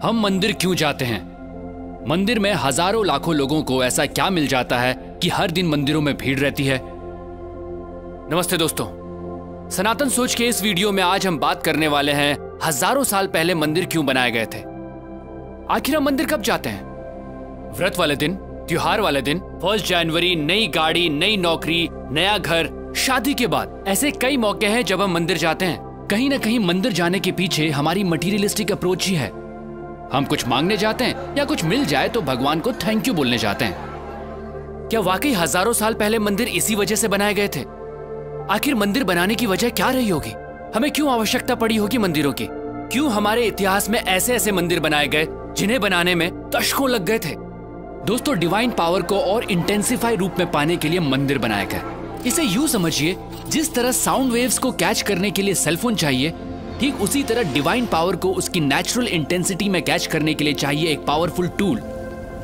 हम मंदिर क्यों जाते हैं? मंदिर में हजारों लाखों लोगों को ऐसा क्या मिल जाता है कि हर दिन मंदिरों में भीड़ रहती है? नमस्ते दोस्तों, सनातन सोच के इस वीडियो में आज हम बात करने वाले हैं हजारों साल पहले मंदिर क्यों बनाए गए थे। आखिर हम मंदिर कब जाते हैं? व्रत वाले दिन, त्योहार वाले दिन, 1 जनवरी, नई गाड़ी, नई नौकरी, नया घर, शादी के बाद। ऐसे कई मौके हैं जब हम मंदिर जाते हैं। कहीं ना कहीं मंदिर जाने के पीछे हमारी मटीरियलिस्टिक अप्रोच ही है। हम कुछ मांगने जाते हैं या कुछ मिल जाए तो भगवान को थैंक यू बोलने जाते हैं। क्या वाकई हजारों साल पहले मंदिर इसी वजह से बनाए गए थे? आखिर मंदिर बनाने की वजह क्या रही होगी? हमें क्यों आवश्यकता पड़ी होगी मंदिरों की? क्यों हमारे इतिहास में ऐसे ऐसे मंदिर बनाए गए जिन्हें बनाने में दशकों लग गए थे? दोस्तों, डिवाइन पावर को और इंटेंसिफाई रूप में पाने के लिए मंदिर बनाए गए। इसे यूं समझिए, जिस तरह साउंड वेव्स को कैच करने के लिए सेलफोन चाहिए, ठीक उसी तरह डिवाइन पावर को उसकी नेचुरल इंटेंसिटी में कैच करने के लिए चाहिए एक पावरफुल टूल,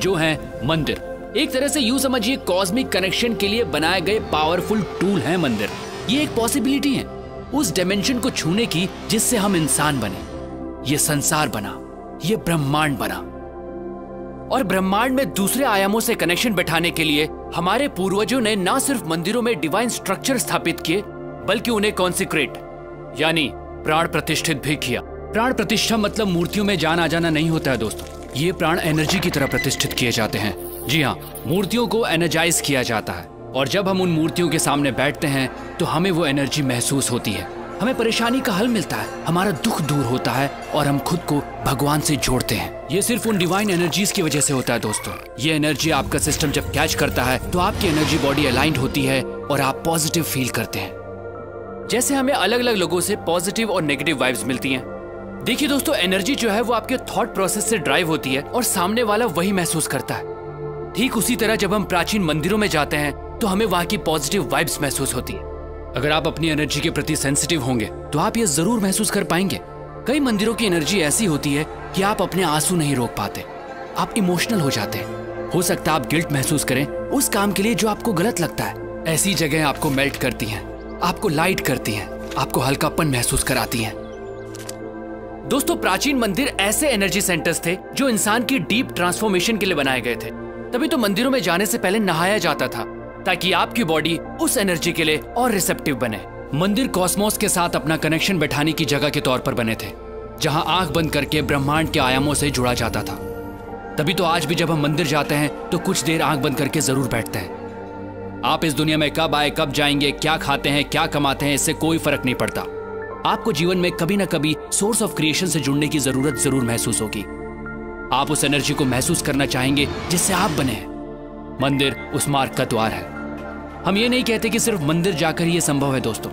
जो है मंदिर। एक तरह से यूं समझिए, कॉस्मिक कनेक्शन के लिए बनाए गए पावरफुल टूल है मंदिर। ये एक पॉसिबिलिटी है उस डायमेंशन को छूने की जिससे हम इंसान बने, ये संसार बना, ये ब्रह्मांड बना। और ब्रह्मांड में दूसरे आयामों से कनेक्शन बैठाने के लिए हमारे पूर्वजों ने न सिर्फ मंदिरों में डिवाइन स्ट्रक्चर स्थापित किए, बल्कि उन्हें कॉन्सिक्रेट यानी प्राण प्रतिष्ठित भी किया। प्राण प्रतिष्ठा मतलब मूर्तियों में जान आ जाना नहीं होता है दोस्तों। ये प्राण एनर्जी की तरह प्रतिष्ठित किए जाते हैं। जी हाँ, मूर्तियों को एनर्जाइज किया जाता है और जब हम उन मूर्तियों के सामने बैठते हैं तो हमें वो एनर्जी महसूस होती है। हमें परेशानी का हल मिलता है, हमारा दुख दूर होता है और हम खुद को भगवान से जोड़ते हैं। ये सिर्फ उन डिवाइन एनर्जीज की वजह से होता है दोस्तों। ये एनर्जी आपका सिस्टम जब कैच करता है तो आपकी एनर्जी बॉडी अलाइंड होती है और आप पॉजिटिव फील करते हैं। जैसे हमें अलग अलग लोगों से पॉजिटिव और नेगेटिव वाइब्स मिलती हैं। देखिए दोस्तों, एनर्जी जो है वो आपके थॉट प्रोसेस से ड्राइव होती है और सामने वाला वही महसूस करता है। ठीक उसी तरह जब हम प्राचीन मंदिरों में जाते हैं तो हमें वहां की पॉजिटिव वाइब्स महसूस होती है। अगर आप अपनी एनर्जी के प्रति सेंसिटिव होंगे तो आप ये जरूर महसूस कर पाएंगे। कई मंदिरों की एनर्जी ऐसी होती है कि आप अपने आंसू नहीं रोक पाते, आप इमोशनल हो जाते हैं। हो सकता है आप गिल्ट महसूस करें उस काम के लिए जो आपको गलत लगता है। ऐसी जगह आपको मेल्ट करती हैं, आपको लाइट करती हैं, आपको हल्कापन महसूस कराती हैं। दोस्तों, प्राचीन मंदिर ऐसे एनर्जी सेंटर्स थे जो इंसान की डीप ट्रांसफॉर्मेशन के लिए बनाए गए थे। तभी तो मंदिरों में जाने से पहले नहाया जाता था ताकि आपकी बॉडी उस एनर्जी के लिए और रिसेप्टिव बने। मंदिर कॉस्मोस के साथ अपना कनेक्शन बैठाने की जगह के तौर पर बने थे, जहां आंख बंद करके ब्रह्मांड के आयामों से जुड़ा जाता था। तभी तो आज भी जब हम मंदिर जाते हैं तो कुछ देर आंख बंद करके जरूर बैठते हैं। आप इस दुनिया में कब आए, कब जाएंगे, क्या खाते हैं, क्या कमाते हैं, इससे कोई फर्क नहीं पड़ता। आपको जीवन में कभी ना कभी सोर्स ऑफ क्रिएशन से जुड़ने की जरूरत जरूर महसूस होगी। आप उस एनर्जी को महसूस करना चाहेंगे जिससे आप बने हैं। मंदिर उस मार्ग का द्वार है। हम ये नहीं कहते कि सिर्फ मंदिर जाकर ही ये संभव है दोस्तों।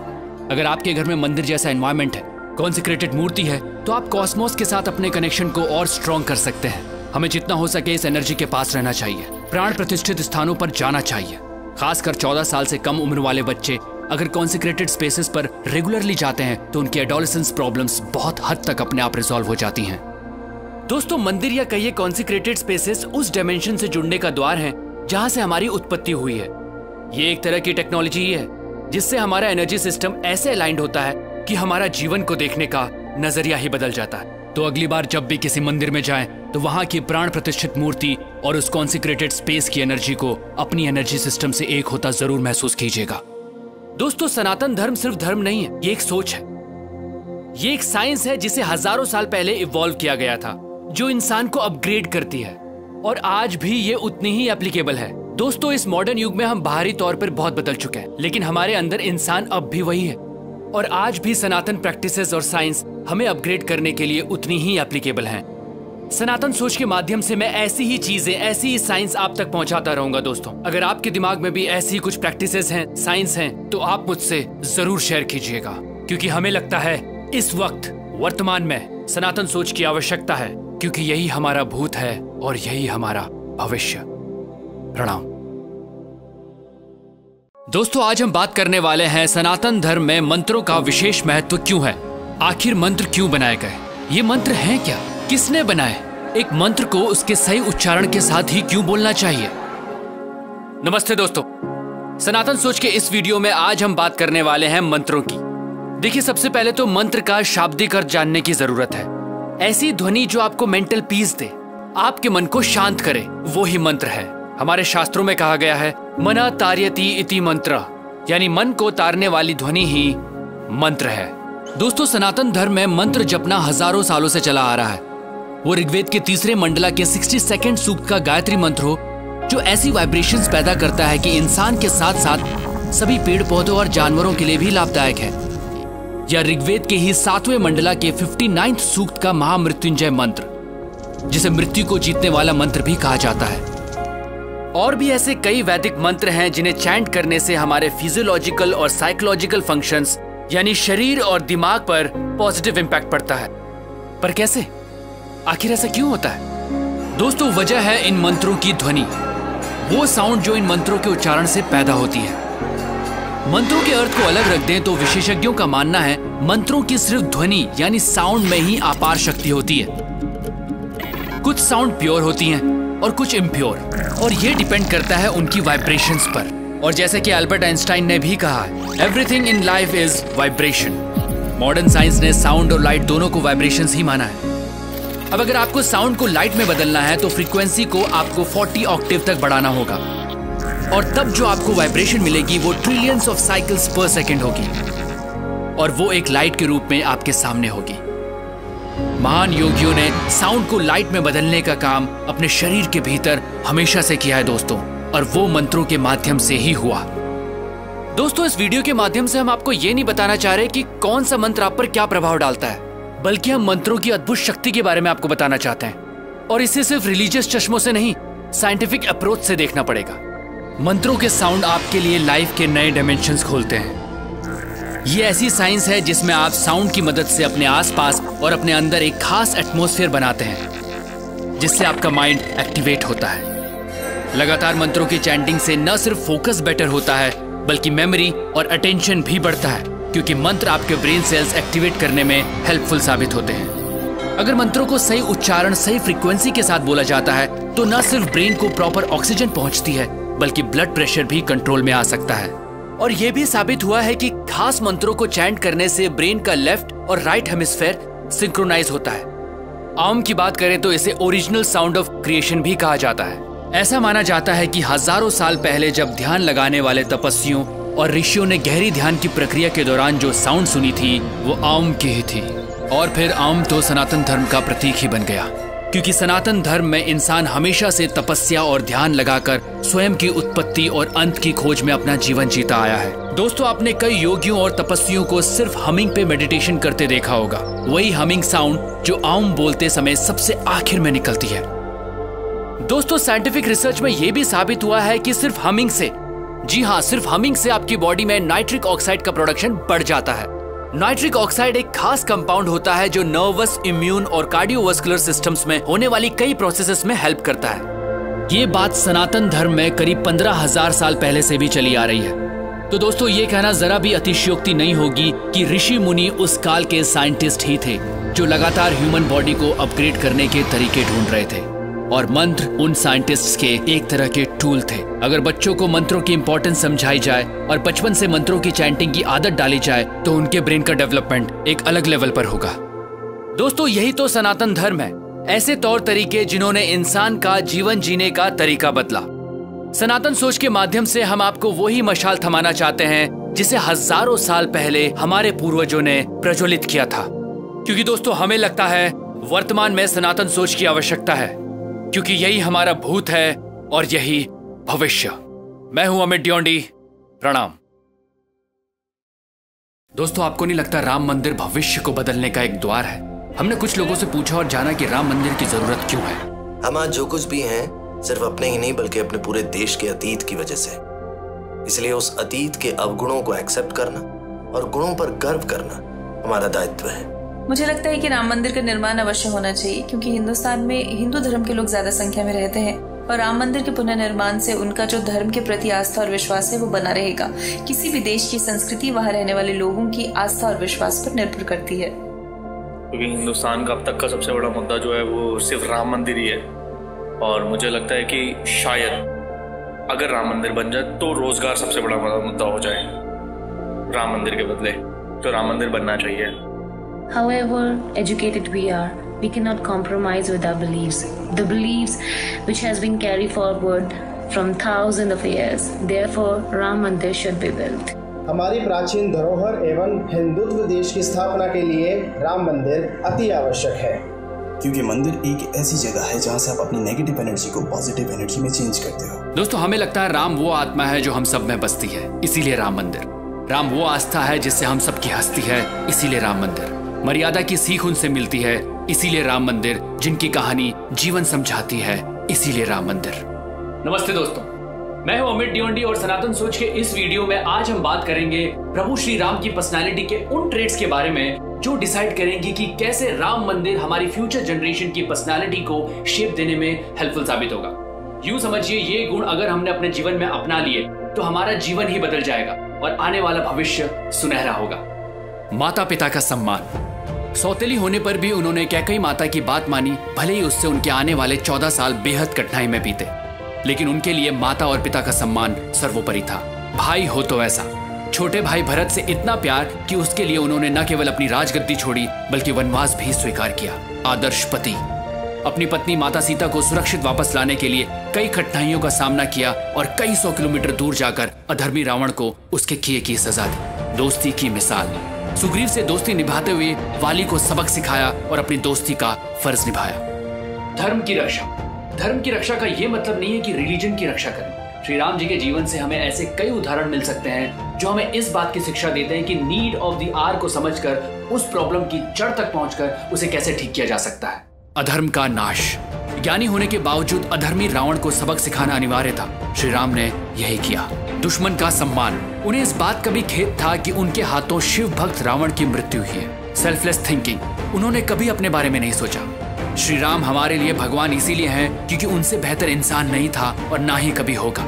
अगर आपके घर में मंदिर जैसा एनवायरमेंट है, कॉन्सिक्रेटेड मूर्ति है, तो आप कॉस्मोस के साथ अपने कनेक्शन को और स्ट्रॉन्ग कर सकते हैं। हमें जितना हो सके इस एनर्जी के पास रहना चाहिए, प्राण प्रतिष्ठित स्थानों पर जाना चाहिए। खासकर 14 साल से कम उम्र वाले बच्चे अगर कॉन्सिक्रेटेड स्पेसेस पर रेगुलरली जाते हैं तो उनकी एडोलेसेंस प्रॉब्लम्स बहुत हद तक अपने आप रिजॉल्व हो जाती हैं। दोस्तों, मंदिर या कहिए कॉन्सिक्रेटेड स्पेसेस उस डायमेंशन से जुड़ने का द्वार है जहां से हमारी उत्पत्ति हुई है। ये एक तरह की टेक्नोलॉजी ही है जिससे हमारा एनर्जी सिस्टम ऐसे अलाइंड होता है कि हमारा जीवन को देखने का नजरिया ही बदल जाता है। तो अगली बार जब भी किसी मंदिर में जाएं तो वहां की प्राण प्रतिष्ठित मूर्ति और उस कॉन्सिक्रेटेड स्पेस की एनर्जी को अपनी एनर्जी सिस्टम से एक होता जरूर महसूस कीजिएगा। दोस्तों, सनातन धर्म सिर्फ धर्म नहीं है, ये एक सोच है, ये एक साइंस है जिसे हजारों साल पहले इवॉल्व किया गया था, जो इंसान को अपग्रेड करती है और आज भी ये उतनी ही एप्लीकेबल है। दोस्तों, इस मॉडर्न युग में हम बाहरी तौर पर बहुत बदल चुके हैं, लेकिन हमारे अंदर इंसान अब भी वही है और आज भी सनातन प्रैक्टिसेस और साइंस हमें अपग्रेड करने के लिए उतनी ही एप्लीकेबल हैं। सनातन सोच के माध्यम से मैं ऐसी ही चीजें, ऐसी ही साइंस आप तक पहुंचाता रहूंगा दोस्तों। अगर आपके दिमाग में भी ऐसी ही कुछ प्रैक्टिसेस हैं, साइंस हैं, तो आप मुझसे जरूर शेयर कीजिएगा, क्योंकि हमें लगता है इस वक्त वर्तमान में सनातन सोच की आवश्यकता है, क्योंकि यही हमारा भूत है और यही हमारा भविष्य। प्रणाम दोस्तों, आज हम बात करने वाले हैं सनातन धर्म में मंत्रों का विशेष महत्व क्यों है। आखिर मंत्र क्यों बनाए गए, ये मंत्र हैं क्या, किसने बनाए, एक मंत्र को उसके सही उच्चारण के साथ ही क्यों बोलना चाहिए। नमस्ते दोस्तों, सनातन सोच के इस वीडियो में आज हम बात करने वाले हैं मंत्रों की। देखिए, सबसे पहले तो मंत्र का शाब्दिक अर्थ जानने की जरूरत है। ऐसी ध्वनि जो आपको मेंटल पीस दे, आपके मन को शांत करे, वो ही मंत्र है। हमारे शास्त्रों में कहा गया है मना तार्यति इति मंत्र, यानी मन को तारने वाली ध्वनि ही मंत्र है। दोस्तों, सनातन धर्म में मंत्र जपना हजारों सालों से चला आ रहा है। वो ऋग्वेद के 3 मंडला के 62 सूक्त का गायत्री मंत्र हो, जो ऐसी वाइब्रेशंस पैदा करता है कि इंसान के साथ साथ सभी पेड़ पौधों और जानवरों के लिए भी लाभदायक है। या ऋग्वेद के ही 7वें मंडला के 59 सूक्त का महामृत्युंजय मंत्र, जिसे मृत्यु को जीतने वाला मंत्र भी कहा जाता है। और भी ऐसे कई वैदिक मंत्र हैं जिन्हें चैंट करने से हमारे फिजियोलॉजिकल और साइकोलॉजिकल फंक्शंस यानी शरीर और दिमाग पर पॉजिटिव इंपैक्ट पड़ता है। पर कैसे? आखिर ऐसा क्यों होता है? दोस्तों, वजह है इन मंत्रों की ध्वनि, वो साउंड जो इन मंत्रों के उच्चारण से पैदा होती है। मंत्रों के अर्थ को अलग रख दें तो विशेषज्ञों का मानना है मंत्रों की सिर्फ ध्वनि यानी साउंड में ही अपार शक्ति होती है। कुछ साउंड प्योर होती हैं और कुछ इम्प्योर, और ये डिपेंड करता है उनकी वाइब्रेशंस पर। और जैसे कि अल्बर्ट आइंस्टाइन ने भी कहा है, everything in life is vibration. Modern science ने साउंड और लाइट दोनों को वाइब्रेशंस ही माना है। अब अगर आपको साउंड को लाइट में बदलना है तो फ्रीक्वेंसी को आपको 40 ऑक्टेव तक बढ़ाना होगा, और तब जो आपको वाइब्रेशन मिलेगी वो ट्रिलियंस ऑफ साइकिल्स पर सेकंड होगी, और वो एक लाइट के रूप में आपके सामने होगी। महान योगियों ने साउंड को लाइट में बदलने का काम अपने शरीर के भीतर हमेशा से किया है दोस्तों, और वो मंत्रों के माध्यम से ही हुआ। दोस्तों, इस वीडियो के माध्यम से हम आपको ये नहीं बताना चाह रहे कि कौन सा मंत्र आप पर क्या प्रभाव डालता है, बल्कि हम मंत्रों की अद्भुत शक्ति के बारे में आपको बताना चाहते हैं। और इसे सिर्फ रिलीजियस चश्मों से नहीं, साइंटिफिक अप्रोच से देखना पड़ेगा। मंत्रों के साउंड आपके लिए लाइफ के नए डायमेंशंस खोलते हैं। ये ऐसी साइंस है जिसमें आप साउंड की मदद से अपने आसपास और अपने अंदर एक खास एटमॉस्फेयर बनाते हैं, जिससे आपका माइंड एक्टिवेट होता है। लगातार मंत्रों की चैंटिंग से न सिर्फ फोकस बेटर होता है, बल्कि मेमोरी और अटेंशन भी बढ़ता है, क्योंकि मंत्र आपके ब्रेन सेल्स एक्टिवेट करने में हेल्पफुल साबित होते हैं। अगर मंत्रों को सही उच्चारण, सही फ्रीक्वेंसी के साथ बोला जाता है तो न सिर्फ ब्रेन को प्रॉपर ऑक्सीजन पहुंचती है, बल्कि ब्लड प्रेशर भी कंट्रोल में आ सकता है। और यह भी साबित हुआ है कि खास मंत्रों को चैंट करने से ब्रेन का लेफ्ट और राइट हेमिस्फेयर सिंक्रोनाइज होता है। आम की बात करें तो इसे ओरिजिनल साउंड ऑफ क्रिएशन भी कहा जाता है। ऐसा माना जाता है कि हजारों साल पहले जब ध्यान लगाने वाले तपस्वियों और ऋषियों ने गहरी ध्यान की प्रक्रिया के दौरान जो साउंड सुनी थी वो आम की ही थी। और फिर आम तो सनातन धर्म का प्रतीक ही बन गया, क्योंकि सनातन धर्म में इंसान हमेशा से तपस्या और ध्यान लगाकर स्वयं की उत्पत्ति और अंत की खोज में अपना जीवन जीता आया है। दोस्तों, आपने कई योगियों और तपस्वियों को सिर्फ हमिंग पे मेडिटेशन करते देखा होगा, वही हमिंग साउंड जो आम बोलते समय सबसे आखिर में निकलती है। दोस्तों, साइंटिफिक रिसर्च में यह भी साबित हुआ है कि सिर्फ हमिंग से, जी हाँ, सिर्फ हमिंग से आपकी बॉडी में नाइट्रिक ऑक्साइड का प्रोडक्शन बढ़ जाता है। नाइट्रिक ऑक्साइड एक खास कंपाउंड होता है जो नर्वस, इम्यून और कार्डियोवास्कुलर सिस्टम्स में होने वाली कई प्रोसेसेस में हेल्प करता है। ये बात सनातन धर्म में करीब 15,000 साल पहले से भी चली आ रही है। तो दोस्तों, ये कहना जरा भी अतिशयोक्ति नहीं होगी कि ऋषि मुनि उस काल के साइंटिस्ट ही थे जो लगातार ह्यूमन बॉडी को अपग्रेड करने के तरीके ढूंढ रहे थे, और मंत्र उन साइंटिस्ट्स के एक तरह के टूल थे। अगर बच्चों को मंत्रों की इंपॉर्टेंस समझाई जाए और बचपन से मंत्रों की चैंटिंग की आदत डाली जाए तो उनके ब्रेन का डेवलपमेंट एक अलग लेवल पर होगा। दोस्तों, यही तो सनातन धर्म है, ऐसे तौर तरीके जिन्होंने इंसान का जीवन जीने का तरीका बदला। सनातन सोच के माध्यम से हम आपको वही मशाल थमाना चाहते हैं जिसे हजारों साल पहले हमारे पूर्वजों ने प्रज्वलित किया था। क्योंकि दोस्तों, हमें लगता है वर्तमान में सनातन सोच की आवश्यकता है, क्योंकि यही हमारा भूत है और यही भविष्य। मैं हूं अमित ड्योंडी, प्रणाम। दोस्तों, आपको नहीं लगता राम मंदिर भविष्य को बदलने का एक द्वार है? हमने कुछ लोगों से पूछा और जाना कि राम मंदिर की जरूरत क्यों है। हम आज जो कुछ भी हैं सिर्फ अपने ही नहीं बल्कि अपने पूरे देश के अतीत की वजह से। इसलिए उस अतीत के अवगुणों को एक्सेप्ट करना और गुणों पर गर्व करना हमारा दायित्व है। मुझे लगता है कि राम मंदिर का निर्माण अवश्य होना चाहिए, क्योंकि हिंदुस्तान में हिंदू धर्म के लोग ज्यादा संख्या में रहते हैं, और राम मंदिर के पुनर्निर्माण से उनका जो धर्म के प्रति आस्था और विश्वास है वो बना रहेगा। किसी भी देश की संस्कृति वहाँ रहने वाले लोगों की आस्था और विश्वास पर निर्भर करती है। क्योंकि हिंदुस्तान का अब तक का सबसे बड़ा मुद्दा जो है वो सिर्फ राम मंदिर ही है, और मुझे लगता है कि शायद अगर राम मंदिर बन जाए तो रोजगार सबसे बड़ा मुद्दा हो जाए राम मंदिर के बदले, तो राम मंदिर बनना चाहिए। However educated we are, We cannot compromise with our beliefs. The beliefs which has been carried forward from thousands of years. Therefore, Ram Mandir should be built. हमारी प्राचीन धरोहर एवं हिंदुत्व देश की स्थापना के लिए राम मंदिर अति आवश्यक है, क्योंकि मंदिर एक ऐसी जगह है जहां से आप अपनी नेगेटिव एनर्जी को पॉजिटिव एनर्जी में चेंज करते हो। दोस्तों, हमें लगता है राम वो आत्मा है जो हम सब में बसती है, इसीलिए राम मंदिर। राम वो आस्था है जिससे हम सबकी हस्ती है, इसीलिए राम मंदिर। मर्यादा की सीख उनसे मिलती है, इसीलिए राम मंदिर। जिनकी कहानी जीवन समझाती है, इसीलिए राम मंदिर। नमस्ते दोस्तों, मैं हूं अमित डियोंडी और सनातन सोच के इस वीडियो में आज हम बात करेंगे प्रभु श्री राम की पर्सनालिटी के उन ट्रेट्स के बारे में जो डिसाइड करेंगे कि कैसे राम मंदिर हमारी फ्यूचर जनरेशन की पर्सनालिटी को शेप देने में हेल्पफुल साबित होगा। यूं समझिए, ये गुण अगर हमने अपने जीवन में अपना लिए तो हमारा जीवन ही बदल जाएगा और आने वाला भविष्य सुनहरा होगा। माता पिता का सम्मान। सौतेली होने पर भी उन्होंने कैकेयी माता की बात मानी, भले ही उससे उनके आने वाले 14 साल बेहद कठिनाई में बीते, लेकिन उनके लिए माता और पिता का सम्मान सर्वोपरि था। भाई हो तो ऐसा। छोटे भाई भरत से इतना प्यार कि उसके लिए उन्होंने न केवल अपनी राजगद्दी छोड़ी बल्कि वनवास भी स्वीकार किया। आदर्श पति। अपनी पत्नी माता सीता को सुरक्षित वापस लाने के लिए कई कठिनाइयों का सामना किया और कई 100 किलोमीटर दूर जाकर अधर्मी रावण को उसके किए की सजा दी। दोस्ती की मिसाल। सुग्रीव से दोस्ती निभाते हुए वाली को सबक सिखाया और अपनी दोस्ती का फर्ज निभाया। धर्म की रक्षा। धर्म की रक्षा का यह मतलब नहीं है कि रिलीजन की रक्षा करें। श्री राम जी के जीवन से हमें ऐसे कई उदाहरण मिल सकते हैं जो हमें इस बात की शिक्षा देते हैं कि नीड ऑफ द आवर को समझकर उस प्रॉब्लम की जड़ तक पहुंचकर उसे कैसे ठीक किया जा सकता है। अधर्म का नाश। ज्ञानी होने के बावजूद अधर्मी रावण को सबक सिखाना अनिवार्य था। श्री राम ने यही किया। दुश्मन का सम्मान। उन्हें इस बात का भी खेद था कि उनके हाथों शिव भक्त रावण की मृत्यु हुई है। Selfless thinking. उन्होंने कभी अपने बारे में नहीं सोचा। श्री राम हमारे लिए भगवान इसीलिए हैं क्योंकि उनसे बेहतर इंसान नहीं था और ना ही कभी होगा।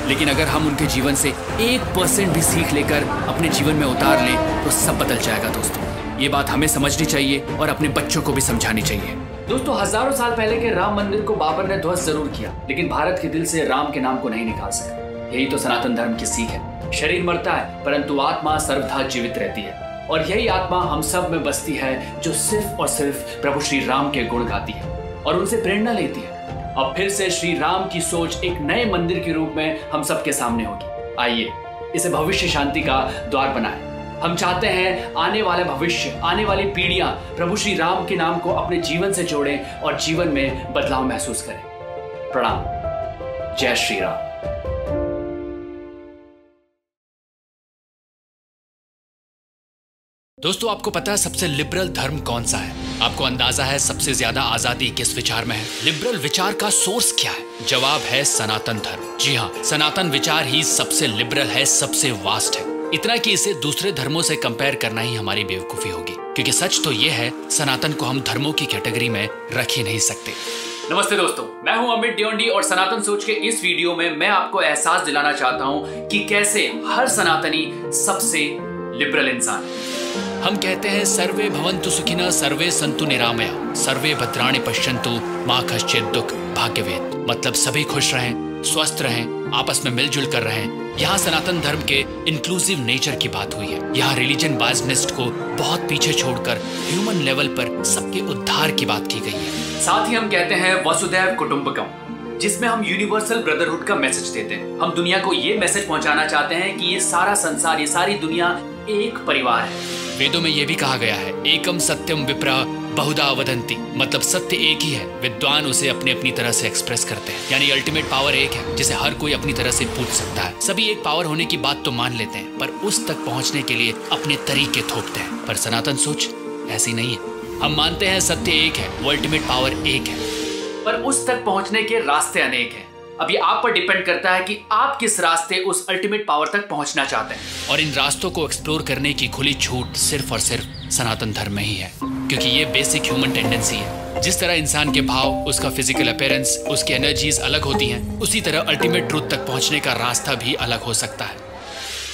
लेकिन अगर हम उनके जीवन से 1% भी सीख लेकर अपने जीवन में उतार लें तो सब बदल जाएगा। दोस्तों, ये बात हमें समझनी चाहिए और अपने बच्चों को भी समझानी चाहिए। दोस्तों, हजारों साल पहले के राम मंदिर को बाबर ने ध्वस्त जरूर किया, लेकिन भारत के दिल से राम के नाम को नहीं निकाल सका। यही तो सनातन धर्म की सीख है। शरीर मरता है परंतु आत्मा सर्वथा जीवित रहती है, और यही आत्मा हम सब में बसती है जो सिर्फ और सिर्फ प्रभु श्री राम के गुण गाती है और उनसे प्रेरणा लेती है। अब फिर से श्री राम की सोच एक नए मंदिर के रूप में हम सबके सामने होगी। आइए इसे भविष्य शांति का द्वार बनाएं। हम चाहते हैं आने वाला भविष्य, आने वाली पीढ़ियां प्रभु श्री राम के नाम को अपने जीवन से जोड़ें और जीवन में बदलाव महसूस करें। प्रणाम। जय श्री राम। दोस्तों, आपको पता है सबसे लिबरल धर्म कौन सा है? आपको अंदाजा है सबसे ज्यादा आजादी किस विचार में है? लिबरल विचार का सोर्स क्या है? जवाब है सनातन धर्म। जी हाँ, सनातन विचार ही सबसे लिबरल है, सबसे वास्ट है। इतना कि इसे दूसरे धर्मों से कंपेयर करना ही हमारी बेवकूफी होगी, क्योंकि सच तो ये है, सनातन को हम धर्मों की कैटेगरी में रख ही नहीं सकते। नमस्ते दोस्तों, मैं हूं अमित डियोंडी और सनातन सोच के इस वीडियो में मैं आपको एहसास दिलाना चाहता हूं कि कैसे हर सनातनी सबसे लिबरल इंसान। हम कहते हैं सर्वे भवन्तु सुखिनः, सर्वे सन्तु निरामया, सर्वे भद्राणि पश्यन्तु मा कश्चित् दुःख भाग्यवेत्। मतलब सभी खुश रहें, स्वस्थ रहें, आपस में मिलजुल कर रहें। यहाँ सनातन धर्म के इंक्लूसिव नेचर की बात हुई है। यहाँ रिलीजन बायसनेस को बहुत पीछे छोड़कर ह्यूमन लेवल पर सबके उद्धार की बात की गई है। साथ ही हम कहते हैं वसुधैव कुटुंबकम, जिसमें हम यूनिवर्सल ब्रदरहुड का मैसेज देते हैं। हम दुनिया को ये मैसेज पहुंचाना चाहते हैं कि ये सारा संसार, ये सारी दुनिया एक परिवार है। वेदों में यह भी कहा गया है, एकम सत्यम विप्रा बहुधा वदन्ति, मतलब सत्य एक ही है, विद्वान उसे अपनी अपनी तरह से एक्सप्रेस करते हैं। यानी अल्टीमेट पावर एक है जिसे हर कोई अपनी तरह से पूछ सकता है। सभी एक पावर होने की बात तो मान लेते हैं, पर उस तक पहुंचने के लिए अपने तरीके थोपते हैं। पर सनातन सोच ऐसी नहीं है। हम मानते हैं सत्य एक है, वो अल्टीमेट पावर एक है, पर उस तक पहुंचने के रास्ते अनेक हैं। अब ये आप पर डिपेंड करता है कि आप किस रास्ते उस अल्टीमेट पावर तक पहुंचना चाहते हैं। और इन रास्तों को एक्सप्लोर करने की खुली छूट सिर्फ और सिर्फ सनातन धर्म में ही है, क्योंकि ये बेसिक ह्यूमन टेंडेंसी है। जिस तरह इंसान के भाव, उसका फिजिकल अपीयरेंस, उसकी एनर्जीज अलग होती हैं, उसी तरह अल्टीमेट ट्रूथ तक पहुंचने का रास्ता भी अलग हो सकता है।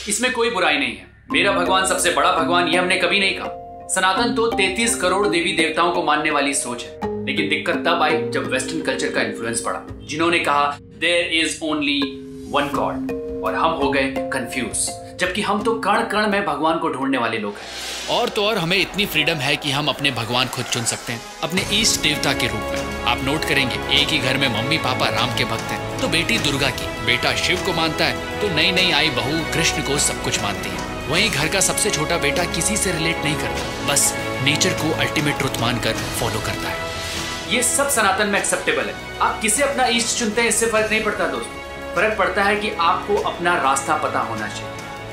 इसमें कोई बुराई नहीं है। मेरा भगवान सबसे बड़ा भगवान, ये हमने कभी नहीं कहा। सनातन तो 33 करोड़ देवी देवताओं को मानने वाली सोच है, लेकिन दिक्कत तब आई जब वेस्टर्न कल्चर का इन्फ्लुएंस पड़ा, जिन्होंने कहा there is only one God और हम हो गए कंफ्यूज, जबकि हम तो कण कण में भगवान को ढूंढने वाले लोग हैं। और तो और हमें इतनी फ्रीडम है कि हम अपने भगवान खुद चुन सकते हैं, अपने इष्ट देवता के रूप में। आप नोट करेंगे, एक ही घर में मम्मी पापा राम के भक्त हैं तो बेटी दुर्गा की, बेटा शिव को मानता है तो नई नई आई बहू कृष्ण को सब कुछ मानती है। वहीं घर का सबसे छोटा बेटा किसी से रिलेट नहीं करता, बस नेचर को अल्टीमेट ट्रुथ मानकर फॉलो करता है। ये सब सनातन में एक्सेप्टेबल है। आप किसे अपना इष्ट चुनते हैं इससे फर्क नहीं पड़ता दोस्तों, फर्क पड़ता है कि आपको अपना रास्ता पता होना चाहिए,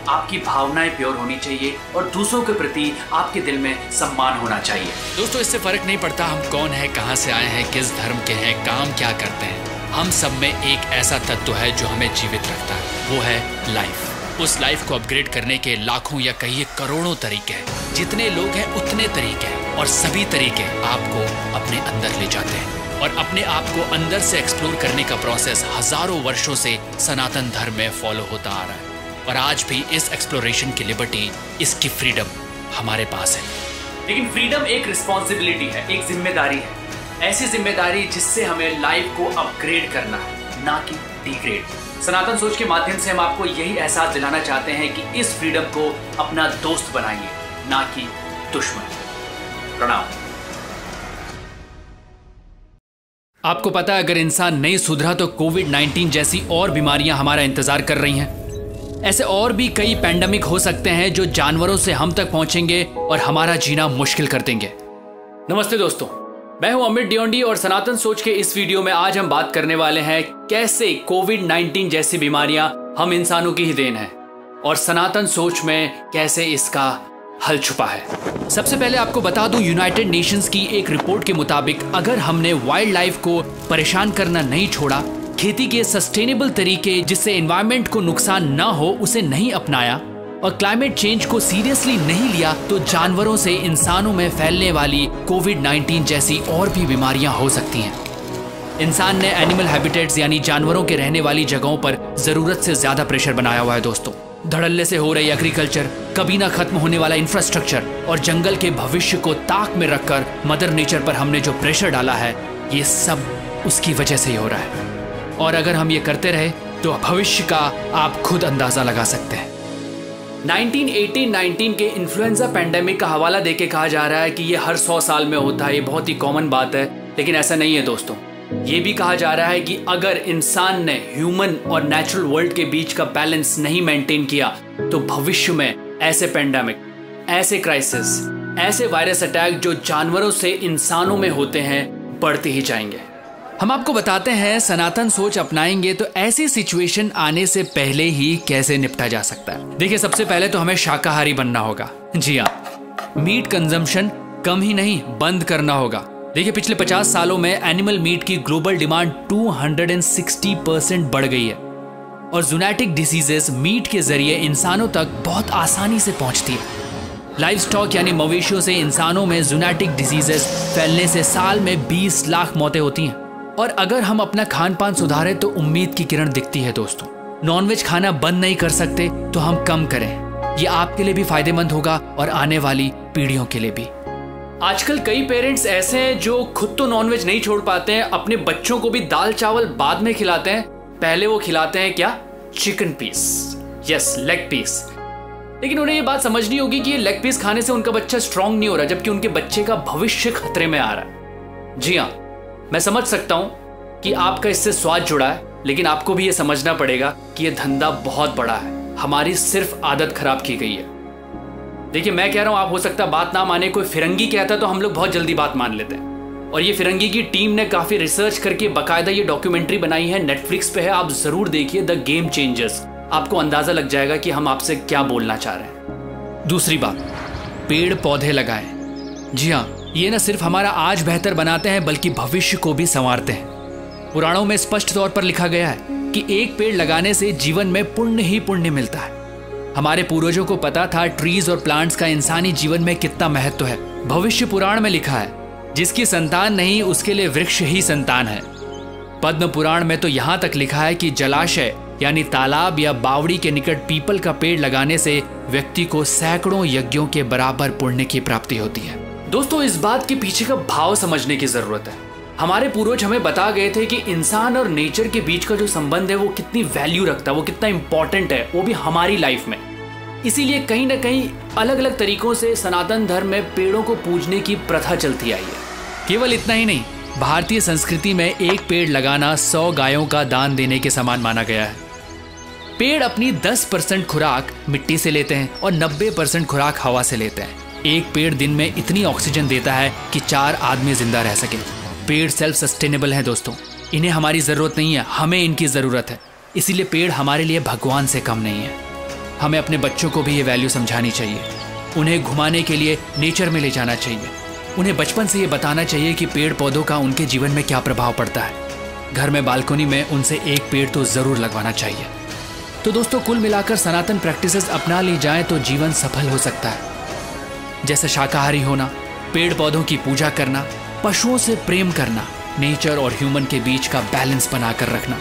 आपकी भावनाएं प्योर होनी चाहिए और दूसरों के प्रति आपके दिल में सम्मान होना चाहिए। दोस्तों इससे फर्क नहीं पड़ता हम कौन है, कहां से आए हैं, किस धर्म के हैं, काम क्या करते हैं, हम सब में एक ऐसा तत्व है जो हमें जीवित रखता है, वो है लाइफ। उस लाइफ को अपग्रेड करने के लाखों या कहिए करोड़ों तरीके हैं। जितने लोग हैं उतने तरीके हैं और सभी तरीके आपको अपने अंदर ले जाते हैं। और अपने आप को अंदर से एक्सप्लोर करने का प्रोसेस हजारों वर्षों से सनातन धर्म में फॉलो होता आ रहा है और आज भी इस एक्सप्लोरेशन की लिबर्टी, इसकी फ्रीडम हमारे पास है। लेकिन फ्रीडम एक रिस्पॉन्सिबिलिटी है, एक जिम्मेदारी है, ऐसी जिम्मेदारी जिससे हमें लाइफ को अपग्रेड करना है, ना कि डिग्रेड। सनातन सोच के माध्यम से हम आपको यही एहसास दिलाना चाहते हैं कि इस फ्रीडम को अपना दोस्त बनाइए, ना कि दुश्मन। प्रणाम। आपको पता है अगर इंसान नहीं सुधरा तो कोविड-19 जैसी और बीमारियां हमारा इंतजार कर रही हैं। ऐसे और भी कई पैंडेमिक हो सकते हैं जो जानवरों से हम तक पहुंचेंगे और हमारा जीना मुश्किल कर देंगे। नमस्ते दोस्तों, मैं हूं अमित डियोंडी और सनातन सोच के इस वीडियो में आज हम बात करने वाले हैं कैसे कोविड-19 जैसी बीमारियां हम इंसानों की ही देन है और सनातन सोच में कैसे इसका हल छुपा है। सबसे पहले आपको बता दूं, यूनाइटेड नेशंस की एक रिपोर्ट के मुताबिक अगर हमने वाइल्ड लाइफ को परेशान करना नहीं छोड़ा, खेती के सस्टेनेबल तरीके जिससे एनवायरनमेंट को नुकसान ना हो उसे नहीं अपनाया और क्लाइमेट चेंज को सीरियसली नहीं लिया तो जानवरों से इंसानों में फैलने वाली कोविड-19 जैसी और भी बीमारियां हो सकती हैं। इंसान ने एनिमल हैबिटेट्स यानी जानवरों के रहने वाली जगहों पर जरूरत से ज्यादा प्रेशर बनाया हुआ है दोस्तों। धड़ल्ले से हो रही एग्रीकल्चर, कभी ना खत्म होने वाला इंफ्रास्ट्रक्चर और जंगल के भविष्य को ताक में रखकर मदर नेचर पर हमने जो प्रेशर डाला है, ये सब उसकी वजह से ही हो रहा है। और अगर हम ये करते रहे तो भविष्य का आप खुद अंदाजा लगा सकते हैं। 1918-19 के इन्फ्लुएंजा पैंडेमिक का हवाला देके कहा जा रहा है कि ये हर 100 साल में होता है, ये बहुत ही कॉमन बात है, लेकिन ऐसा नहीं है दोस्तों। ये भी कहा जा रहा है कि अगर इंसान ने ह्यूमन और नेचुरल वर्ल्ड के बीच का बैलेंस नहीं मेंटेन किया तो भविष्य में ऐसे पैंडेमिक, ऐसे क्राइसिस, ऐसे वायरस अटैक जो जानवरों से इंसानों में होते हैं बढ़ते ही जाएंगे। हम आपको बताते हैं सनातन सोच अपनाएंगे तो ऐसी सिचुएशन आने से पहले ही कैसे निपटा जा सकता है। देखिए, सबसे पहले तो हमें शाकाहारी बनना होगा। जी हाँ, मीट कंजम्पशन कम ही नहीं बंद करना होगा। देखिए, पिछले 50 सालों में एनिमल मीट की ग्लोबल डिमांड 260% बढ़ गई है और जूनैटिक डिसीजेस मीट के जरिए इंसानों तक बहुत आसानी से पहुंचती है। लाइव स्टॉक यानी मवेशियों से इंसानों में जूनैटिक डिसीजेस फैलने से साल में 20 लाख मौतें होती हैं। और अगर हम अपना खान पान सुधारें तो उम्मीद की किरण दिखती है दोस्तों। नॉनवेज खाना बंद नहीं कर सकते तो हम कम करें, ये आपके लिए भी फायदेमंद होगा और आने वाली पीढ़ियों के लिए भी। आजकल कई पेरेंट्स ऐसे हैं जो खुद तो नॉनवेज नहीं छोड़ पाते हैं, अपने बच्चों को भी दाल चावल बाद में खिलाते हैं, पहले वो खिलाते हैं क्या? Chicken piece, yes, leg piece. लेकिन उन्हें ये बात समझनी होगी कि ये लेग पीस खाने से उनका बच्चा स्ट्रांग नहीं हो रहा, जबकि उनके बच्चे का भविष्य खतरे में आ रहा है। जी हाँ, मैं समझ सकता हूं कि आपका इससे स्वाद जुड़ा है, लेकिन आपको भी ये समझना पड़ेगा कि ये धंधा बहुत बड़ा है, हमारी सिर्फ आदत खराब की गई है। देखिए, मैं कह रहा हूं, आप हो सकता बात ना माने, कोई फिरंगी कहता तो हम लोग बहुत जल्दी बात मान लेते हैं। और ये फिरंगी की टीम ने काफी रिसर्च करके बाकायदा ये डॉक्यूमेंट्री बनाई है, नेटफ्लिक्स पे है, आप जरूर देखिए, द गेम चेंजर्स। आपको अंदाजा लग जाएगा कि हम आपसे क्या बोलना चाह रहे हैं। दूसरी बात, पेड़ पौधे लगाएं। जी हाँ, ये न सिर्फ हमारा आज बेहतर बनाते हैं बल्कि भविष्य को भी संवारते हैं। पुराणों में स्पष्ट तौर पर लिखा गया है कि एक पेड़ लगाने से जीवन में पुण्य ही पुण्य मिलता है। हमारे पूर्वजों को पता था ट्रीज और प्लांट्स का इंसानी जीवन में कितना महत्व है। भविष्य पुराण में लिखा है, जिसकी संतान नहीं उसके लिए वृक्ष ही संतान है। पद्म पुराण में तो यहाँ तक लिखा है कि जलाशय यानी तालाब या बावड़ी के निकट पीपल का पेड़ लगाने से व्यक्ति को सैकड़ों यज्ञों के बराबर पुण्य की प्राप्ति होती है। दोस्तों, इस बात के पीछे का भाव समझने की जरूरत है। हमारे पूर्वज हमें बता गए थे कि इंसान और नेचर के बीच का जो संबंध है वो कितनी वैल्यू रखता है, वो कितना इंपॉर्टेंट है, वो भी हमारी लाइफ में। इसीलिए कहीं ना कहीं अलग अलग तरीकों से सनातन धर्म में पेड़ों को पूजने की प्रथा चलती आई है। केवल इतना ही नहीं, भारतीय संस्कृति में एक पेड़ लगाना 100 गायों का दान देने के समान माना गया है। पेड़ अपनी 10% खुराक मिट्टी से लेते हैं और 90% खुराक हवा से लेते हैं। एक पेड़ दिन में इतनी ऑक्सीजन देता है कि 4 आदमी जिंदा रह सके। पेड़ सेल्फ सस्टेनेबल हैं दोस्तों, इन्हें हमारी ज़रूरत नहीं है, हमें इनकी ज़रूरत है। इसीलिए पेड़ हमारे लिए भगवान से कम नहीं है। हमें अपने बच्चों को भी ये वैल्यू समझानी चाहिए, उन्हें घुमाने के लिए नेचर में ले जाना चाहिए, उन्हें बचपन से ये बताना चाहिए कि पेड़ पौधों का उनके जीवन में क्या प्रभाव पड़ता है। घर में बालकनी में उनसे एक पेड़ तो ज़रूर लगवाना चाहिए। तो दोस्तों, कुल मिलाकर सनातन प्रैक्टिसेस अपना ली जाएं तो जीवन सफल हो सकता है। जैसे शाकाहारी होना, पेड़ पौधों की पूजा करना, पशुओं से प्रेम करना, नेचर और ह्यूमन के बीच का बैलेंस बनाकर रखना,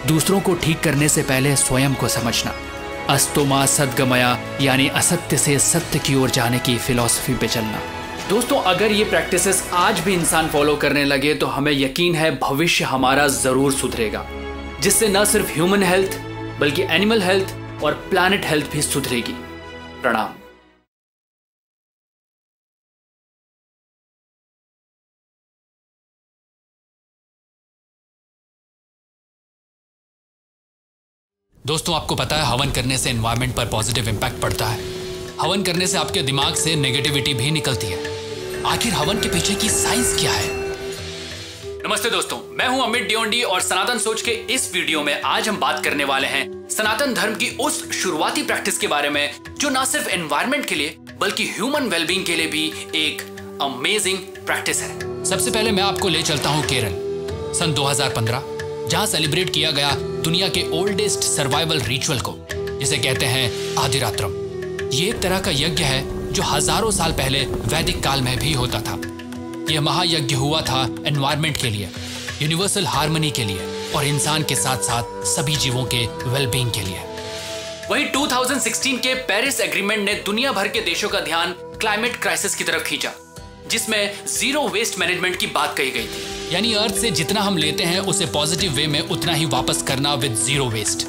दूसरों को ठीक करने से पहले स्वयं को समझना, अस्तो मा सद्गमया यानी असत्य से सत्य की ओर जाने की फिलॉसफी पे चलना। दोस्तों, अगर ये प्रैक्टिसेस आज भी इंसान फॉलो करने लगे तो हमें यकीन है भविष्य हमारा जरूर सुधरेगा, जिससे न सिर्फ ह्यूमन हेल्थ बल्कि एनिमल हेल्थ और प्लैनेट हेल्थ भी सुधरेगी। प्रणाम। दोस्तों, आपको पता है हवन करने से एनवायरनमेंट पर पॉजिटिव इम्पैक्ट पड़ता है। हवन करने से आपके दिमाग से नेगेटिविटी भी निकलती है। आखिर हवन के पीछे की साइंस क्या है? नमस्ते दोस्तों, मैं हूं अमित डियोंडी और सनातन सोच के इस वीडियो में आज हम बात करने वाले हैं सनातन धर्म की उस शुरुआती प्रैक्टिस के बारे में जो ना सिर्फ एनवायरनमेंट के लिए बल्कि ह्यूमन वेलबींग के लिए भी एक अमेजिंग प्रैक्टिस है। सबसे पहले मैं आपको ले चलता हूं केरल, सन 2015, जहां सेलिब्रेट किया गया दुनिया के ओल्डेस्ट सर्वाइवल रिचुअल को, जिसे कहते हैं आदिरात्रम। ये एक तरह का यज्ञ है जो हजारों साल पहले वैदिक काल में भी होता था। यह महायज्ञ हुआ था एनवायरनमेंट के लिए, यूनिवर्सल हार्मनी के लिए और इंसान के साथ साथ सभी जीवों के वेलबींग के लिए। वहीं 2016 के पेरिस एग्रीमेंट ने दुनिया भर के देशों का ध्यान क्लाइमेट क्राइसिस की तरफ खींचा, जिसमें जीरो वेस्ट मैनेजमेंट की बात कही गई थी। यानी अर्थ से जितना हम लेते हैं उसे पॉजिटिव वे में उतना ही वापस करना विद जीरो वेस्ट।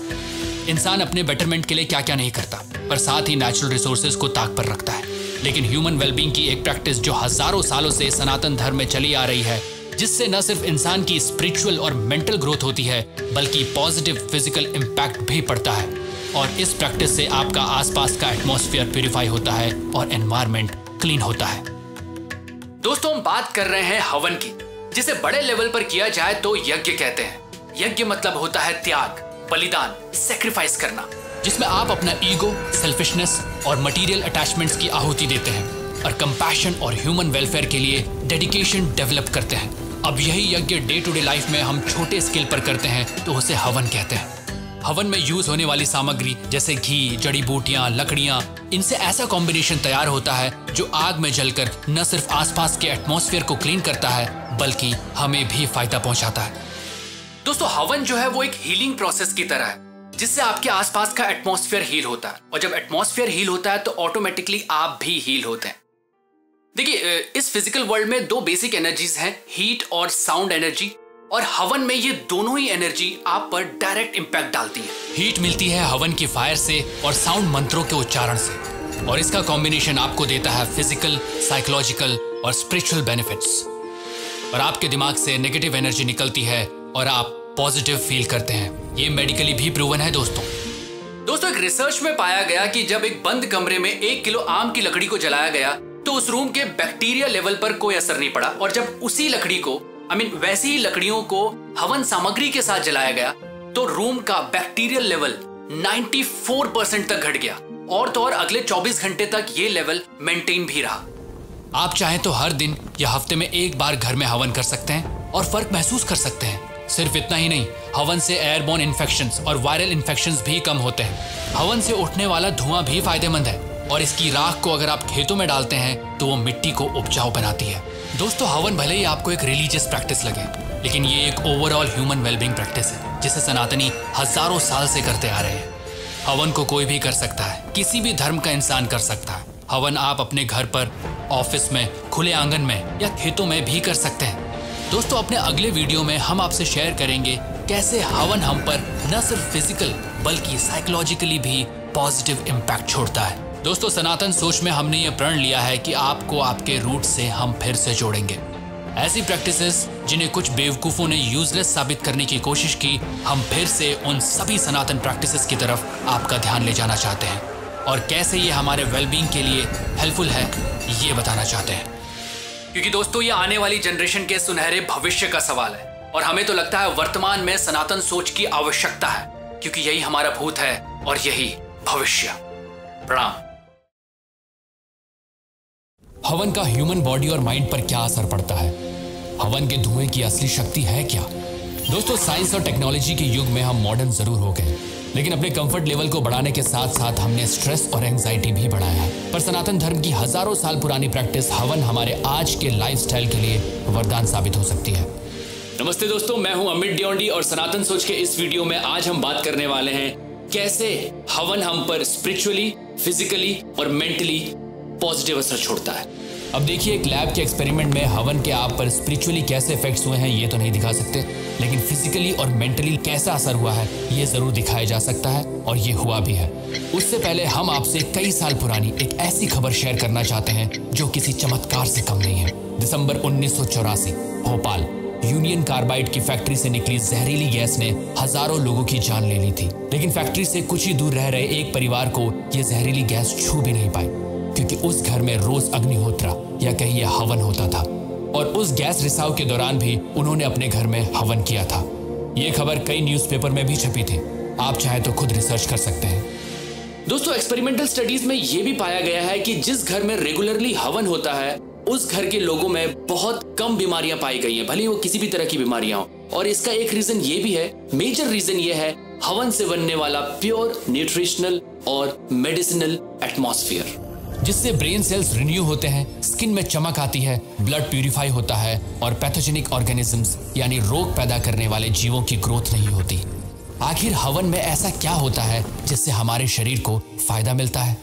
इंसान अपने बेटरमेंट के लिए क्या क्या नहीं करता, पर साथ ही नेचुरल रिसोर्सेज को ताक पर रखता है। लेकिन ह्यूमन वेलबींग की एक प्रैक्टिस जो हजारों सालों से सनातन धर्म में चली आ रही है, जिससे न सिर्फ इंसान की स्पिरिचुअल और मेंटल ग्रोथ होती है बल्कि पॉजिटिव फिजिकल इम्पैक्ट भी पड़ता है। और इस प्रैक्टिस से आपका आसपास का एटमॉस्फेयर प्यूरिफाई होता है और एनवायरनमेंट क्लीन होता है। दोस्तों, हम बात कर रहे हैं हवन की, जिसे बड़े लेवल पर किया जाए तो यज्ञ कहते हैं। यज्ञ मतलब होता है त्याग, बलिदान, सैक्रिफाइस करना, जिसमें आप अपना ईगो, सेल्फिशनेस और मटेरियल अटैचमेंट्स की आहुति देते हैं और कंपैशन और ह्यूमन वेलफेयर के लिए डेडिकेशन डेवलप करते हैं। अब यही यज्ञ डे टू डे लाइफ में हम छोटे स्केल पर करते हैं तो उसे हवन कहते हैं। हवन में यूज होने वाली सामग्री जैसे घी, जड़ी बूटियां, लकड़ियां, इनसे ऐसा कॉम्बिनेशन तैयार होता है जो आग में जलकर न सिर्फ आसपास के एटमॉस्फेयर को क्लीन करता है बल्कि हमें भी फायदा पहुंचाता है। दोस्तों, हवन जो है वो एक हीलिंग प्रोसेस की तरह है, जिससे आपके आसपास का एटमॉस्फेयर हील होता है और जब एटमॉस्फेयर हील होता है तो ऑटोमेटिकली आप भी हील होते हैं। देखिए, इस फिजिकल वर्ल्ड में 2 बेसिक एनर्जीज हैं, हीट और साउंड एनर्जी, और हवन में ये दोनों ही एनर्जी आप पर डायरेक्ट इंपैक्ट डालती है। हीट मिलती है हवन की फायर से और साउंड मंत्रों के उच्चारण से, और इसका कॉम्बिनेशन आपको देता है फिजिकल, साइकोलॉजिकल और स्पिरिचुअल बेनिफिट्स। और आपके दिमाग से नेगेटिव एनर्जी निकलती है और आप पॉजिटिव फील करते हैं। ये मेडिकली भी प्रूवन है दोस्तों, एक रिसर्च में पाया गया कि जब एक बंद कमरे में 1 किलो आम की लकड़ी को जलाया गया तो उस रूम के बैक्टीरिया लेवल पर कोई असर नहीं पड़ा, और जब उसी लकड़ी को वैसी ही लकड़ियों को हवन सामग्री के साथ जलाया गया तो रूम का बैक्टीरियल लेवल 94% तक घट गया, और तो और अगले 24 घंटे तक ये लेवल मेंटेन भी रहा। आप चाहें तो हर दिन या हफ्ते में एक बार घर में हवन कर सकते हैं और फर्क महसूस कर सकते हैं। सिर्फ इतना ही नहीं, हवन से एयरबोर्न इन्फेक्शंस और वायरल इन्फेक्शंस भी कम होते हैं। हवन से उठने वाला धुआं भी फायदेमंद है, और इसकी राख को अगर आप खेतों में डालते हैं तो वो मिट्टी को उपजाऊ बनाती है। दोस्तों, हवन भले ही आपको एक रिलीजियस प्रैक्टिस लगे, लेकिन ये एक ओवरऑल ह्यूमन वेलबींग प्रैक्टिस है जिसे सनातनी हजारों साल से करते आ रहे हैं। हवन को कोई भी कर सकता है, किसी भी धर्म का इंसान कर सकता है। हवन आप अपने घर पर, ऑफिस में, खुले आंगन में या खेतों में भी कर सकते हैं। दोस्तों अपने अगले वीडियो में हम आपसे शेयर करेंगे कैसे हवन हम पर न सिर्फ फिजिकल बल्कि साइकोलॉजिकली भी पॉजिटिव इम्पैक्ट छोड़ता है। दोस्तों सनातन सोच में हमने ये प्रण लिया है कि आपको आपके रूट से हम फिर से जोड़ेंगे। ऐसी प्रैक्टिसेस जिन्हें कुछ बेवकूफों ने यूजलेस साबित करने की कोशिश की, हम फिर से उन सभी सनातन प्रैक्टिसेस की तरफ आपका ध्यान ले जाना चाहते हैं और कैसे ये हमारे वेलबींग के लिए हेल्पफुल है ये बताना चाहते हैं। क्योंकि दोस्तों ये आने वाली जनरेशन के सुनहरे भविष्य का सवाल है और हमें तो लगता है वर्तमान में सनातन सोच की आवश्यकता है, क्योंकि यही हमारा भूत है और यही भविष्य। प्रणाम। हवन का ह्यूमन बॉडी और माइंड पर क्या असर पड़ता है? हवन के धुएं की असली शक्ति है क्या? दोस्तों साइंस और टेक्नोलॉजी के युग में हम मॉडर्न जरूर हो गए, लेकिन अपने कंफर्ट लेवल को बढ़ाने के साथ साथ हमने स्ट्रेस और एंजाइटी भी बढ़ाया है। पर सनातन धर्म की हजारों साल पुरानी प्रैक्टिस हवन हमारे आज के लाइफस्टाइल के लिए वरदान साबित हो सकती है। नमस्ते दोस्तों, मैं हूं अमित ड्योंडी और सनातन सोच के इस वीडियो में आज हम बात करने वाले हैं कैसे हवन हम पर स्पिरिचुअली, फिजिकली और मेंटली पॉजिटिव असर छोड़ता है। अब देखिए, एक लैब के एक्सपेरिमेंट में हवन के आप पर स्पिरिचुअली कैसे इफेक्ट्स हुए हैं ये तो नहीं दिखा सकते, लेकिन फिजिकली और मेंटली कैसा असर हुआ है ये जरूर दिखाया जा सकता है और ये हुआ भी है। उससे पहले हम आपसे कई साल पुरानी एक ऐसी खबर शेयर करना चाहते हैं जो किसी चमत्कार से कम नहीं है। दिसंबर 1984 भोपाल यूनियन कार्बाइड की फैक्ट्री से निकली जहरीली गैस ने हजारों लोगों की जान ले ली थी, लेकिन फैक्ट्री से कुछ ही दूर रह रहे एक परिवार को ये जहरीली गैस छू भी नहीं पाई, क्योंकि उस घर में रोज अग्निहोत्र या कहिए हवन होता था और उस गैस रिसाव के दौरान भी उन्होंने अपने घर में हवन किया था। ये खबर कई न्यूज़पेपर में भी छपी थी, आप चाहे तो खुद रिसर्च कर सकते हैं। दोस्तों एक्सपेरिमेंटल स्टडीज में यह भी पाया गया है कि जिस घर में रेगुलरली हवन होता है उस घर के लोगों में बहुत कम बीमारियां पाई गई हैं, भले वो किसी भी तरह की बीमारियां हो। और इसका एक रीजन ये भी है, मेजर रीजन ये है हवन से बनने वाला प्योर न्यूट्रिशनल और मेडिसिनल एटमॉस्फेयर, जिससे ब्रेन सेल्स रिन्यू होते हैं, स्किन में चमक आती है, ब्लड प्यूरिफाई होता है और पैथोजेनिक ऑर्गेनिजम्स यानी रोग पैदा करने वाले जीवों की ग्रोथ नहीं होती। आखिर हवन में ऐसा क्या होता है जिससे हमारे शरीर को फायदा मिलता है?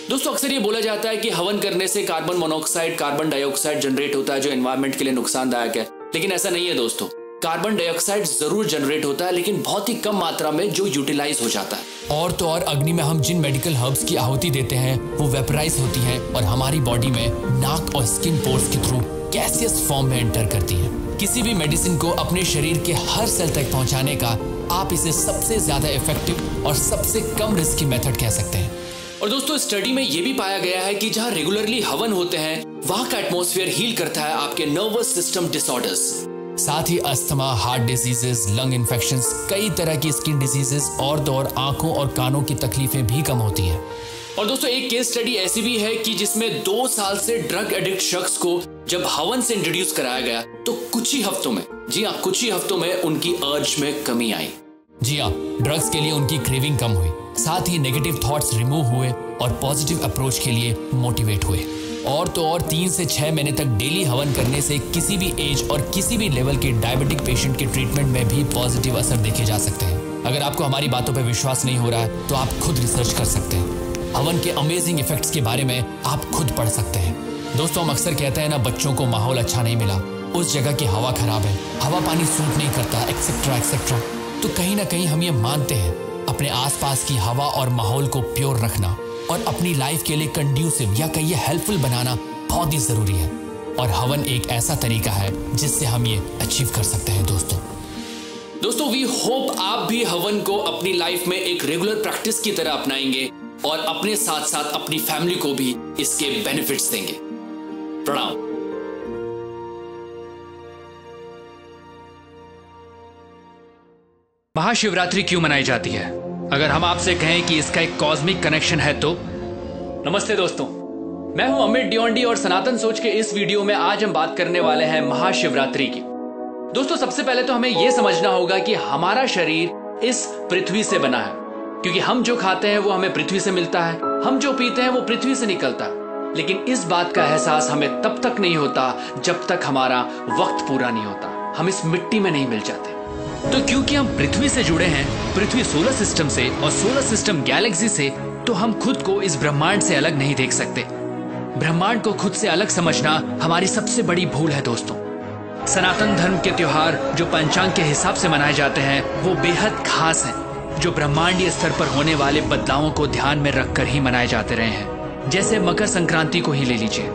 दोस्तों अक्सर ये बोला जाता है कि हवन करने से carbon monoxide, carbon dioxide generate होता है जो एनवायरनमेंट के लिए नुकसानदायक है, लेकिन ऐसा नहीं है दोस्तों। कार्बन डाइऑक्साइड जरूर जनरेट होता है, लेकिन बहुत ही कम मात्रा में जो यूटिलाइज हो जाता है। और तो और अग्नि में हम जिन मेडिकल हर्ब्स की आहुति देते हैं वो वेपराइज होती हैं और हमारी बॉडी में नाक और स्किन पोर्स के थ्रू गैसियस फॉर्म में एंटर करती है। किसी भी मेडिसिन को अपने शरीर के हर सेल तक पहुंचाने का आप इसे सबसे ज्यादा इफेक्टिव और सबसे कम रिस्की मेथड कह सकते हैं। और दोस्तों स्टडी में यह भी पाया गया है कि जहां रेगुलरली हवन होते हैं वहां का एटमॉस्फेयर हील करता है आपके नर्वस सिस्टम डिसऑर्डर्स, साथ ही asthma, heart diseases, lung infections, कई तरह की स्किन डिजीजेस और तो और आंखों और कानों की तकलीफें भी कम होती हैं। और दोस्तों एक केस स्टडी ऐसी भी है कि जिसमें 2 साल से ड्रग एडिक्ट शख्स को जब हवन से इंट्रोड्यूस कराया गया तो कुछ ही हफ्तों में, जी हाँ कुछ ही हफ्तों में उनकी अर्ज में कमी आई। जी हाँ, ड्रग्स के लिए उनकी क्रेविंग कम हुई, साथ ही नेगेटिव थॉट्स रिमूव हुए और पॉजिटिव अप्रोच के लिए मोटिवेट हुए। और तो और 3 से 6 महीने तक डेली हवन करने से किसी भी एज और किसी भी लेवल के डायबिटिक पेशेंट के ट्रीटमेंट में भी पॉजिटिव असर देखे जा सकते हैं। अगर आपको हमारी बातों पर विश्वास नहीं हो रहा है तो आप खुद रिसर्च कर सकते हैं। हवन के अमेजिंग इफेक्ट्स के बारे में आप खुद पढ़ सकते हैं। दोस्तों हम अक्सर कहते हैं ना, बच्चों को माहौल अच्छा नहीं मिला, उस जगह की हवा खराब है, हवा पानी सूट नहीं करता, एक्सेट्रा एक्सेट्रा। तो कहीं ना कहीं हम ये मानते हैं अपने आसपास की हवा और माहौल को प्योर रखना और अपनी लाइफ के लिए कंड्यूसिव या कहिए हेल्पफुल बनाना बहुत ही जरूरी है। और हवन एक ऐसा तरीका है जिससे हम ये अचीव कर सकते हैं। दोस्तों वी होप आप भी हवन को अपनी लाइफ में एक रेगुलर प्रैक्टिस की तरह अपनाएंगे और अपने साथ साथ अपनी फैमिली को भी इसके बेनिफिट्स देंगे। प्रणाम। महाशिवरात्रि क्यों मनाई जाती है? अगर हम आपसे कहें कि इसका एक कॉस्मिक कनेक्शन है तो? नमस्ते दोस्तों, मैं हूं अमित ड्योंडी और सनातन सोच के इस वीडियो में आज हम बात करने वाले हैं महाशिवरात्रि की। दोस्तों सबसे पहले तो हमें यह समझना होगा कि हमारा शरीर इस पृथ्वी से बना है, क्योंकि हम जो खाते हैं वो हमें पृथ्वी से मिलता है, हम जो पीते हैं वो पृथ्वी से निकलता है। लेकिन इस बात का एहसास हमें तब तक नहीं होता जब तक हमारा वक्त पूरा नहीं होता, हम इस मिट्टी में नहीं मिल जाते। तो क्योंकि हम पृथ्वी से जुड़े हैं, पृथ्वी सोलर सिस्टम से और सोलर सिस्टम गैलेक्सी से, तो हम खुद को इस ब्रह्मांड से अलग नहीं देख सकते। ब्रह्मांड को खुद से अलग समझना हमारी सबसे बड़ी भूल है दोस्तों। सनातन धर्म के त्योहार जो पंचांग के हिसाब से मनाए जाते हैं वो बेहद खास हैं, जो ब्रह्मांडीय स्तर पर होने वाले बदलावों को ध्यान में रखकर ही मनाए जाते रहे हैं। जैसे मकर संक्रांति को ही ले लीजिए,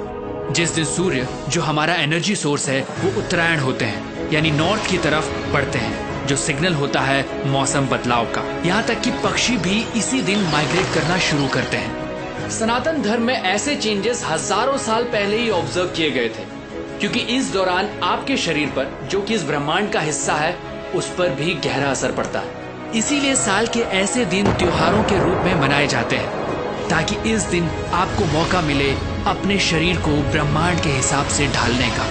जिस दिन सूर्य जो हमारा एनर्जी सोर्स है वो उत्तरायण होते हैं, यानी नॉर्थ की तरफ बढ़ते हैं, जो सिग्नल होता है मौसम बदलाव का। यहाँ तक कि पक्षी भी इसी दिन माइग्रेट करना शुरू करते हैं। सनातन धर्म में ऐसे चेंजेस हजारों साल पहले ही ऑब्जर्व किए गए थे, क्योंकि इस दौरान आपके शरीर पर, जो कि इस ब्रह्मांड का हिस्सा है, उस पर भी गहरा असर पड़ता है। इसीलिए साल के ऐसे दिन त्योहारों के रूप में मनाए जाते हैं, ताकि इस दिन आपको मौका मिले अपने शरीर को ब्रह्मांड के हिसाब से ढालने का।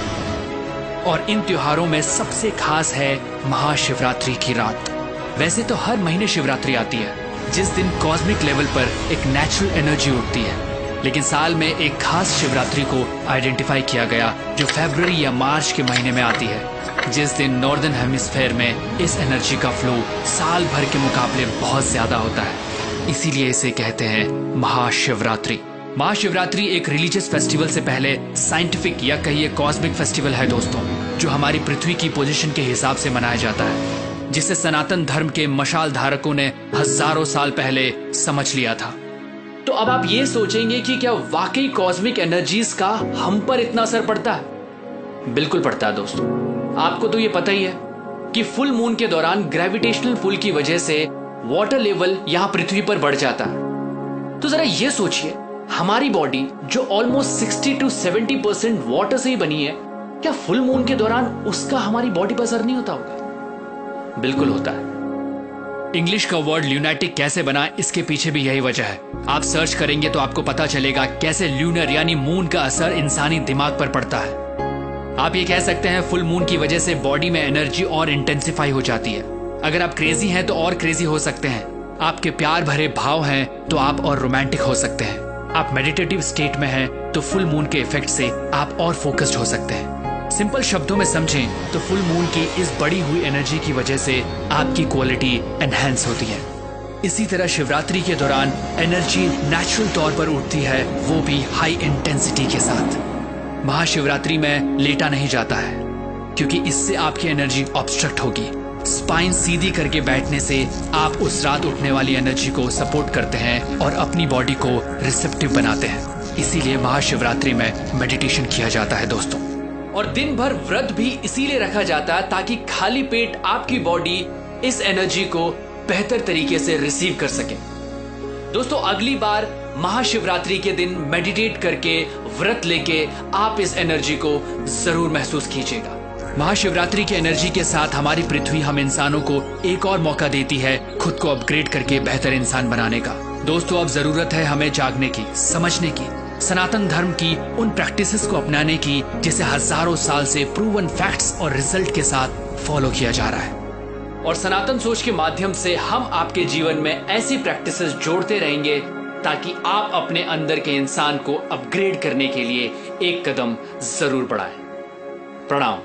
और इन त्योहारों में सबसे खास है महाशिवरात्रि की रात। वैसे तो हर महीने शिवरात्रि आती है, जिस दिन कॉस्मिक लेवल पर एक नेचुरल एनर्जी उठती है, लेकिन साल में एक खास शिवरात्रि को आइडेंटिफाई किया गया जो फरवरी या मार्च के महीने में आती है, जिस दिन नॉर्दर्न हेमिस्फेयर में इस एनर्जी का फ्लो साल भर के मुकाबले बहुत ज्यादा होता है। इसीलिए इसे कहते हैं महाशिवरात्रि। महाशिवरात्रि एक रिलीजियस फेस्टिवल से पहले साइंटिफिक या कहिए कॉस्मिक फेस्टिवल है दोस्तों, जो हमारी पृथ्वी की पोजीशन के हिसाब से मनाया जाता है, जिसे सनातन धर्म के मशाल धारकों ने हजारों साल पहले समझ लिया था। तो अब आप ये सोचेंगे कि क्या वाकई कॉस्मिक एनर्जीज का हम पर इतना असर पड़ता है? बिल्कुल पड़ता है दोस्तों। आपको तो ये पता ही है कि फुल मून के दौरान ग्रेविटेशनल पुल की वजह से वाटर लेवल यहाँ पृथ्वी पर बढ़ जाता है। तो जरा ये सोचिए, हमारी बॉडी जो ऑलमोस्ट 60 to 70% वाटर से ही बनी है, क्या फुल मून के दौरान उसका हमारी बॉडी पर असर नहीं होता होगा? बिल्कुल होता है। इंग्लिश का वर्ड ल्यूनैटिक कैसे बना, इसके पीछे भी यही वजह है। आप सर्च करेंगे तो आपको पता चलेगा कैसे ल्यूनर यानी मून का असर इंसानी दिमाग पर पड़ता है। आप ये कह सकते हैं फुल मून की वजह से बॉडी में एनर्जी और इंटेंसिफाई हो जाती है। अगर आप क्रेजी हैं तो और क्रेजी हो सकते हैं। आपके प्यार भरे भाव हैं तो आप और रोमांटिक हो सकते हैं। आप मेडिटेटिव स्टेट में हैं तो फुल मून के इफेक्ट से आप और फोकस्ड हो सकते हैं। सिंपल शब्दों में समझें तो फुल मून की इस बढ़ी हुई एनर्जी की वजह से आपकी क्वालिटी एनहांस होती है। इसी तरह शिवरात्रि के दौरान एनर्जी नेचुरल तौर पर उठती है, वो भी हाई इंटेंसिटी के साथ। महाशिवरात्रि में लेटा नहीं जाता है, क्योंकि इससे आपकी एनर्जी ऑब्स्ट्रक्ट होगी। स्पाइन सीधी करके बैठने से आप उस रात उठने वाली एनर्जी को सपोर्ट करते हैं और अपनी बॉडी को रिसेप्टिव बनाते हैं। इसीलिए महाशिवरात्रि में मेडिटेशन किया जाता है दोस्तों। और दिन भर व्रत भी इसीलिए रखा जाता है ताकि खाली पेट आपकी बॉडी इस एनर्जी को बेहतर तरीके से रिसीव कर सके। दोस्तों, अगली बार महाशिवरात्रि के दिन मेडिटेट करके, व्रत लेके आप इस एनर्जी को जरूर महसूस कीजिएगा। महाशिवरात्रि की एनर्जी के साथ हमारी पृथ्वी हम इंसानों को एक और मौका देती है खुद को अपग्रेड करके बेहतर इंसान बनाने का। दोस्तों, अब जरूरत है हमें जागने की, समझने की, सनातन धर्म की उन प्रैक्टिसेस को अपनाने की जिसे हजारों साल से प्रूवन फैक्ट्स और रिजल्ट के साथ फॉलो किया जा रहा है। और सनातन सोच के माध्यम से हम आपके जीवन में ऐसी प्रैक्टिसेस जोड़ते रहेंगे ताकि आप अपने अंदर के इंसान को अपग्रेड करने के लिए एक कदम जरूर बढ़ाएं। प्रणाम।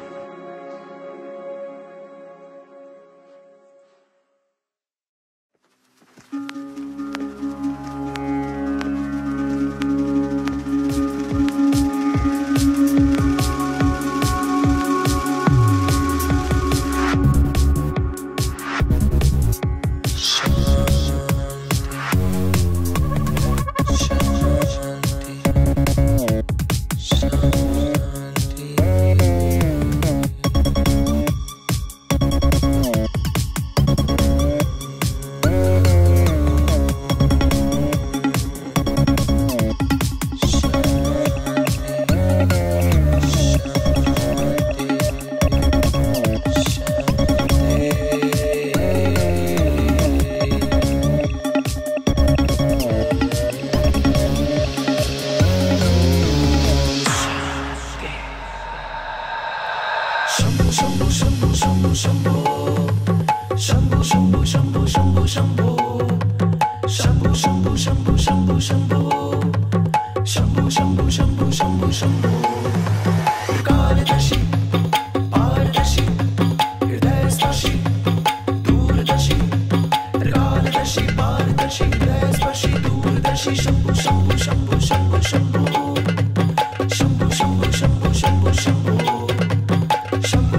शंभो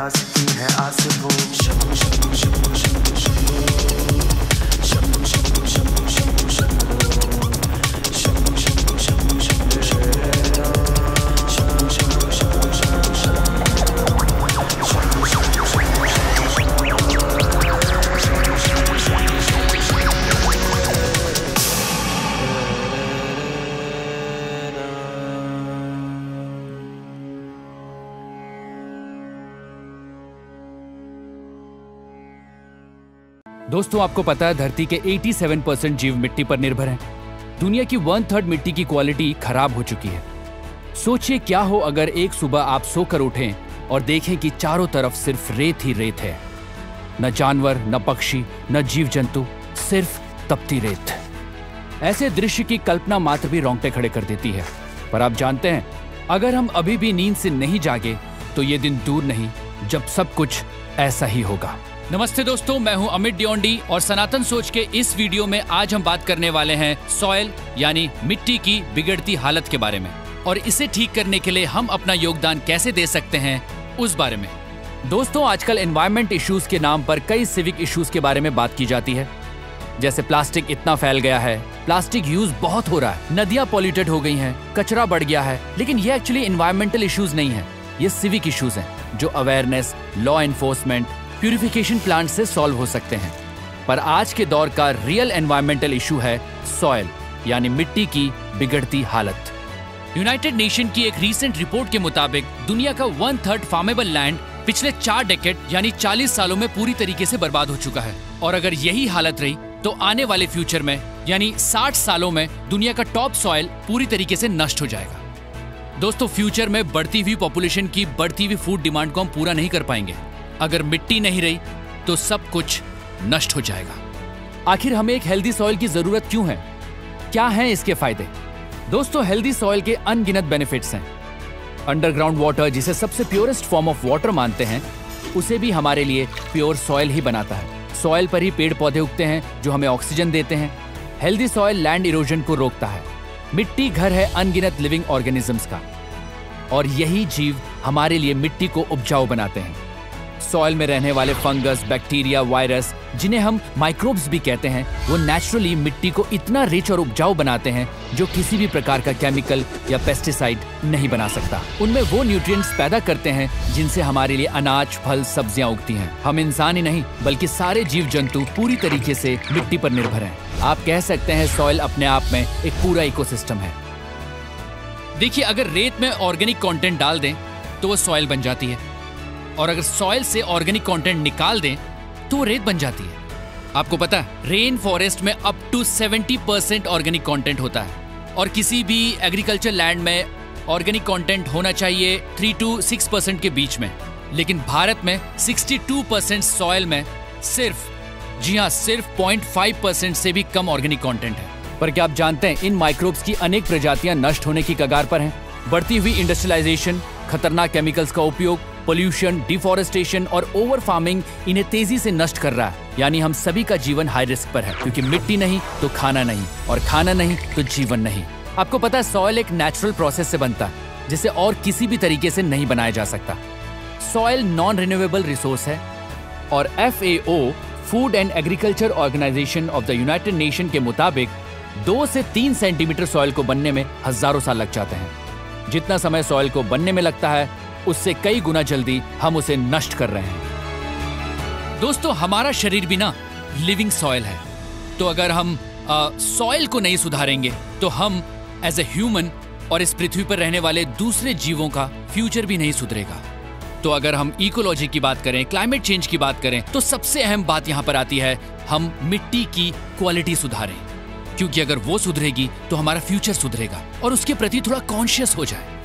प्यास की है आस वो शंभू शंभू शंभू शंभू शंभू शंभू शंभू शंभू शंभू शंभू शंभू शंभू शंभू दोस्तों, आपको पता है धरती के 87% जीव मिट्टी पर निर्भर हैं। दुनिया की 1/3 मिट्टी की क्वालिटी खराब हो चुकी है। सोचिए क्या हो अगर एक सुबह आप सोकर उठें और देखें कि चारों तरफ सिर्फ रेत ही रेत है। न जानवर, न पक्षी, न जीव जंतु, सिर्फ तपती रेत। ऐसे दृश्य की कल्पना मात्र भी रोंगटे खड़े कर देती है। पर आप जानते हैं, अगर हम अभी भी नींद से नहीं जागे तो ये दिन दूर नहीं जब सब कुछ ऐसा ही होगा। नमस्ते दोस्तों, मैं हूं अमित डियोंडी और सनातन सोच के इस वीडियो में आज हम बात करने वाले हैं सॉइल यानी मिट्टी की बिगड़ती हालत के बारे में, और इसे ठीक करने के लिए हम अपना योगदान कैसे दे सकते हैं उस बारे में। दोस्तों, आजकल एनवायरमेंट इश्यूज के नाम पर कई सिविक इश्यूज के बारे में बात की जाती है। जैसे प्लास्टिक इतना फैल गया है, प्लास्टिक यूज बहुत हो रहा है, नदियां पॉल्यूटेड हो गई हैं, कचरा बढ़ गया है। लेकिन ये एक्चुअली एनवायरमेंटल इश्यूज नहीं है, ये सिविक इश्यूज हैं जो awareness, law enforcement, purification plant से सॉल्व हो सकते हैं। पर आज के दौर का रियल एनवायरमेंटल इशू है सॉइल यानी मिट्टी की बिगड़ती हालत। यूनाइटेड नेशन की एक रीसेंट रिपोर्ट के मुताबिक दुनिया का 1/3 फार्मेबल लैंड पिछले 4 डेकेड यानी 40 सालों में पूरी तरीके से बर्बाद हो चुका है। और अगर यही हालत रही तो आने वाले फ्यूचर में यानी 60 सालों में दुनिया का टॉप सॉइल पूरी तरीके से नष्ट हो जाएगा। दोस्तों, फ्यूचर में बढ़ती हुई पॉपुलेशन की बढ़ती हुई फूड डिमांड को हम पूरा नहीं कर पाएंगे। अगर मिट्टी नहीं रही तो सब कुछ नष्ट हो जाएगा। आखिर हमें एक हेल्दी सॉइल की जरूरत क्यों है? क्या हैं इसके फायदे? दोस्तों, हेल्दी सॉइल के अनगिनत बेनिफिट्स हैं। अंडरग्राउंड वाटर, जिसे सबसे प्योरेस्ट फॉर्म ऑफ वाटर मानते हैं, उसे भी हमारे लिए प्योर सॉइल ही बनाता है। सॉइल पर ही पेड़ पौधे उगते हैं जो हमें ऑक्सीजन देते हैं। हेल्दी सॉइल लैंड इरोजन को रोकता है। मिट्टी घर है अनगिनत लिविंग ऑर्गेनिजम्स का, और यही जीव हमारे लिए मिट्टी को उपजाऊ बनाते हैं। सॉइल में रहने वाले फंगस, बैक्टीरिया, वायरस, जिन्हें हम माइक्रोब्स भी कहते हैं, वो नेचुरली मिट्टी को इतना रिच और उपजाऊ बनाते हैं जो किसी भी प्रकार का केमिकल या पेस्टिसाइड नहीं बना सकता। उनमें वो न्यूट्रिएंट्स पैदा करते हैं जिनसे हमारे लिए अनाज, फल, सब्जियां उगती हैं। हम इंसान ही नहीं बल्कि सारे जीव जंतु पूरी तरीके से मिट्टी पर निर्भर हैं। आप कह सकते हैं सॉइल अपने आप में एक पूरा इकोसिस्टम है। देखिए, अगर रेत में ऑर्गेनिक कंटेंट डाल दें तो वो सॉइल बन जाती है, और अगर सॉइल से ऑर्गेनिक कंटेंट निकाल दें तो रेत बन जाती है। आपको पता है, रेन फॉरेस्ट में अप टू 70% ऑर्गेनिक कंटेंट होता है, और किसी भी एग्रीकल्चर लैंड में ऑर्गेनिक कंटेंट होना चाहिए 3 to 6% के बीच में। लेकिन भारत में 62% सॉइल में सिर्फ 0.5% से भी कम ऑर्गेनिक कंटेंट है। पर क्या आप जानते हैं, इन माइक्रोब्स की अनेक प्रजातियां नष्ट होने की कगार पर हैं। बढ़ती हुई इंडस्ट्रियलाइजेशन, खतरनाक केमिकल्स का उपयोग, पोल्यूशन, डिफॉरेस्टेशन और ओवर फार्मिंग इन्हें तेजी से नष्ट कर रहा है। यानी हम सभी का जीवन हाई रिस्क पर है, क्योंकि मिट्टी नहीं तो खाना नहीं, और खाना नहीं तो जीवन नहीं। आपको पता है, सॉइल एक नेचुरल प्रोसेस से बनता है जिसे और किसी भी तरीके से नहीं बनाया जा सकता। सॉइल नॉन रिन्यूएबल रिसोर्स है, और FAO Food and Agriculture Organisation of the United Nation के मुताबिक 2 से 3 सेंटीमीटर सॉइल को बनने में हजारों साल लग जाते हैं। जितना समय सॉइल को बनने में लगता है, उससे कई गुना जल्दी हम उसे नष्ट कर रहे हैं। दोस्तों, हमारा शरीर भी ना लिविंग सॉइल है। तो अगर हम सॉइल को नहीं सुधारेंगे तो हम एज ए ह्यूमन और इस पृथ्वी पर रहने वाले दूसरे जीवों का फ्यूचर भी नहीं सुधरेगा। तो अगर हम इकोलॉजी की बात करें, क्लाइमेट चेंज की बात करें, तो सबसे अहम बात यहाँ पर आती है, हम मिट्टी की क्वालिटी सुधारें, क्योंकि अगर वो सुधरेगी तो हमारा फ्यूचर सुधरेगा और उसके प्रति थोड़ा कॉन्शियस हो जाए।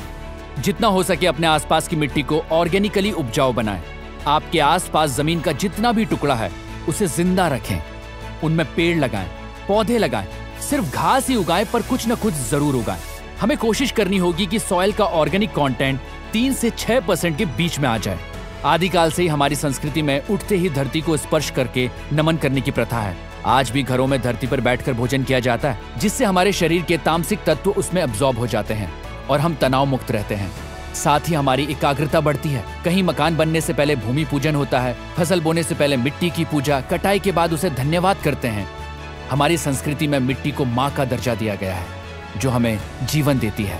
जितना हो सके अपने आसपास की मिट्टी को ऑर्गेनिकली उपजाऊ बनाएं। आपके आसपास जमीन का जितना भी टुकड़ा है उसे जिंदा रखें, उनमें पेड़ लगाएं, पौधे लगाएं। सिर्फ घास ही उगाएं, पर कुछ न कुछ जरूर उगाएं। हमें कोशिश करनी होगी कि सॉइल का ऑर्गेनिक कंटेंट 3 से 6% के बीच में आ जाए। आदिकाल से ही हमारी संस्कृति में उठते ही धरती को स्पर्श करके नमन करने की प्रथा है। आज भी घरों में धरती पर बैठकर भोजन किया जाता है, जिससे हमारे शरीर के तामसिक तत्व उसमें अब्सॉर्ब हो जाते हैं और हम तनाव मुक्त रहते हैं। साथ ही हमारी एकाग्रता बढ़ती है। कहीं मकान बनने से पहले भूमि पूजन होता है, फसल बोने से पहले मिट्टी की पूजा, कटाई के बाद उसे धन्यवाद करते हैं। हमारी संस्कृति में मिट्टी को माँ का दर्जा दिया गया है, जो हमें जीवन देती है।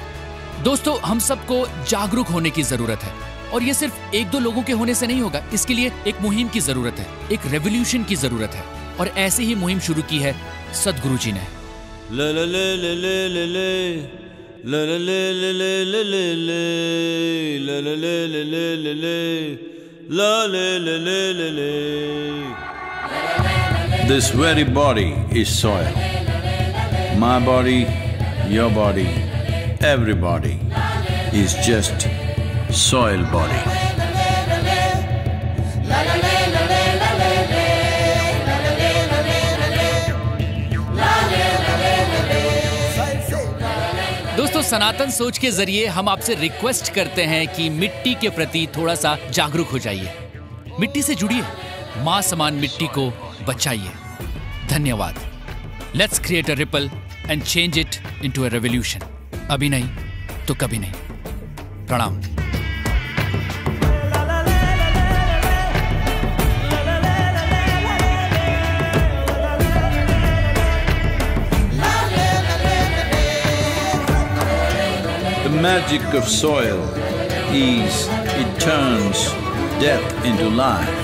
दोस्तों, हम सबको जागरूक होने की जरूरत है, और ये सिर्फ एक दो लोगों के होने से नहीं होगा। इसके लिए एक मुहिम की जरूरत है, एक रेवोल्यूशन की जरूरत है, और ऐसी ही मुहिम शुरू की है सदगुरु जी ने। This very body is soil. My body, your body, everybody is just soil body. दोस्तों, सनातन सोच के जरिए हम आपसे रिक्वेस्ट करते हैं कि मिट्टी के प्रति थोड़ा सा जागरूक हो जाइए। मिट्टी से जुड़िए, मां समान मिट्टी को बचाइए। धन्यवाद। Let's create a ripple and change it into a revolution. अभी नहीं तो कभी नहीं। प्रणाम। The magic of soil is it turns death into life.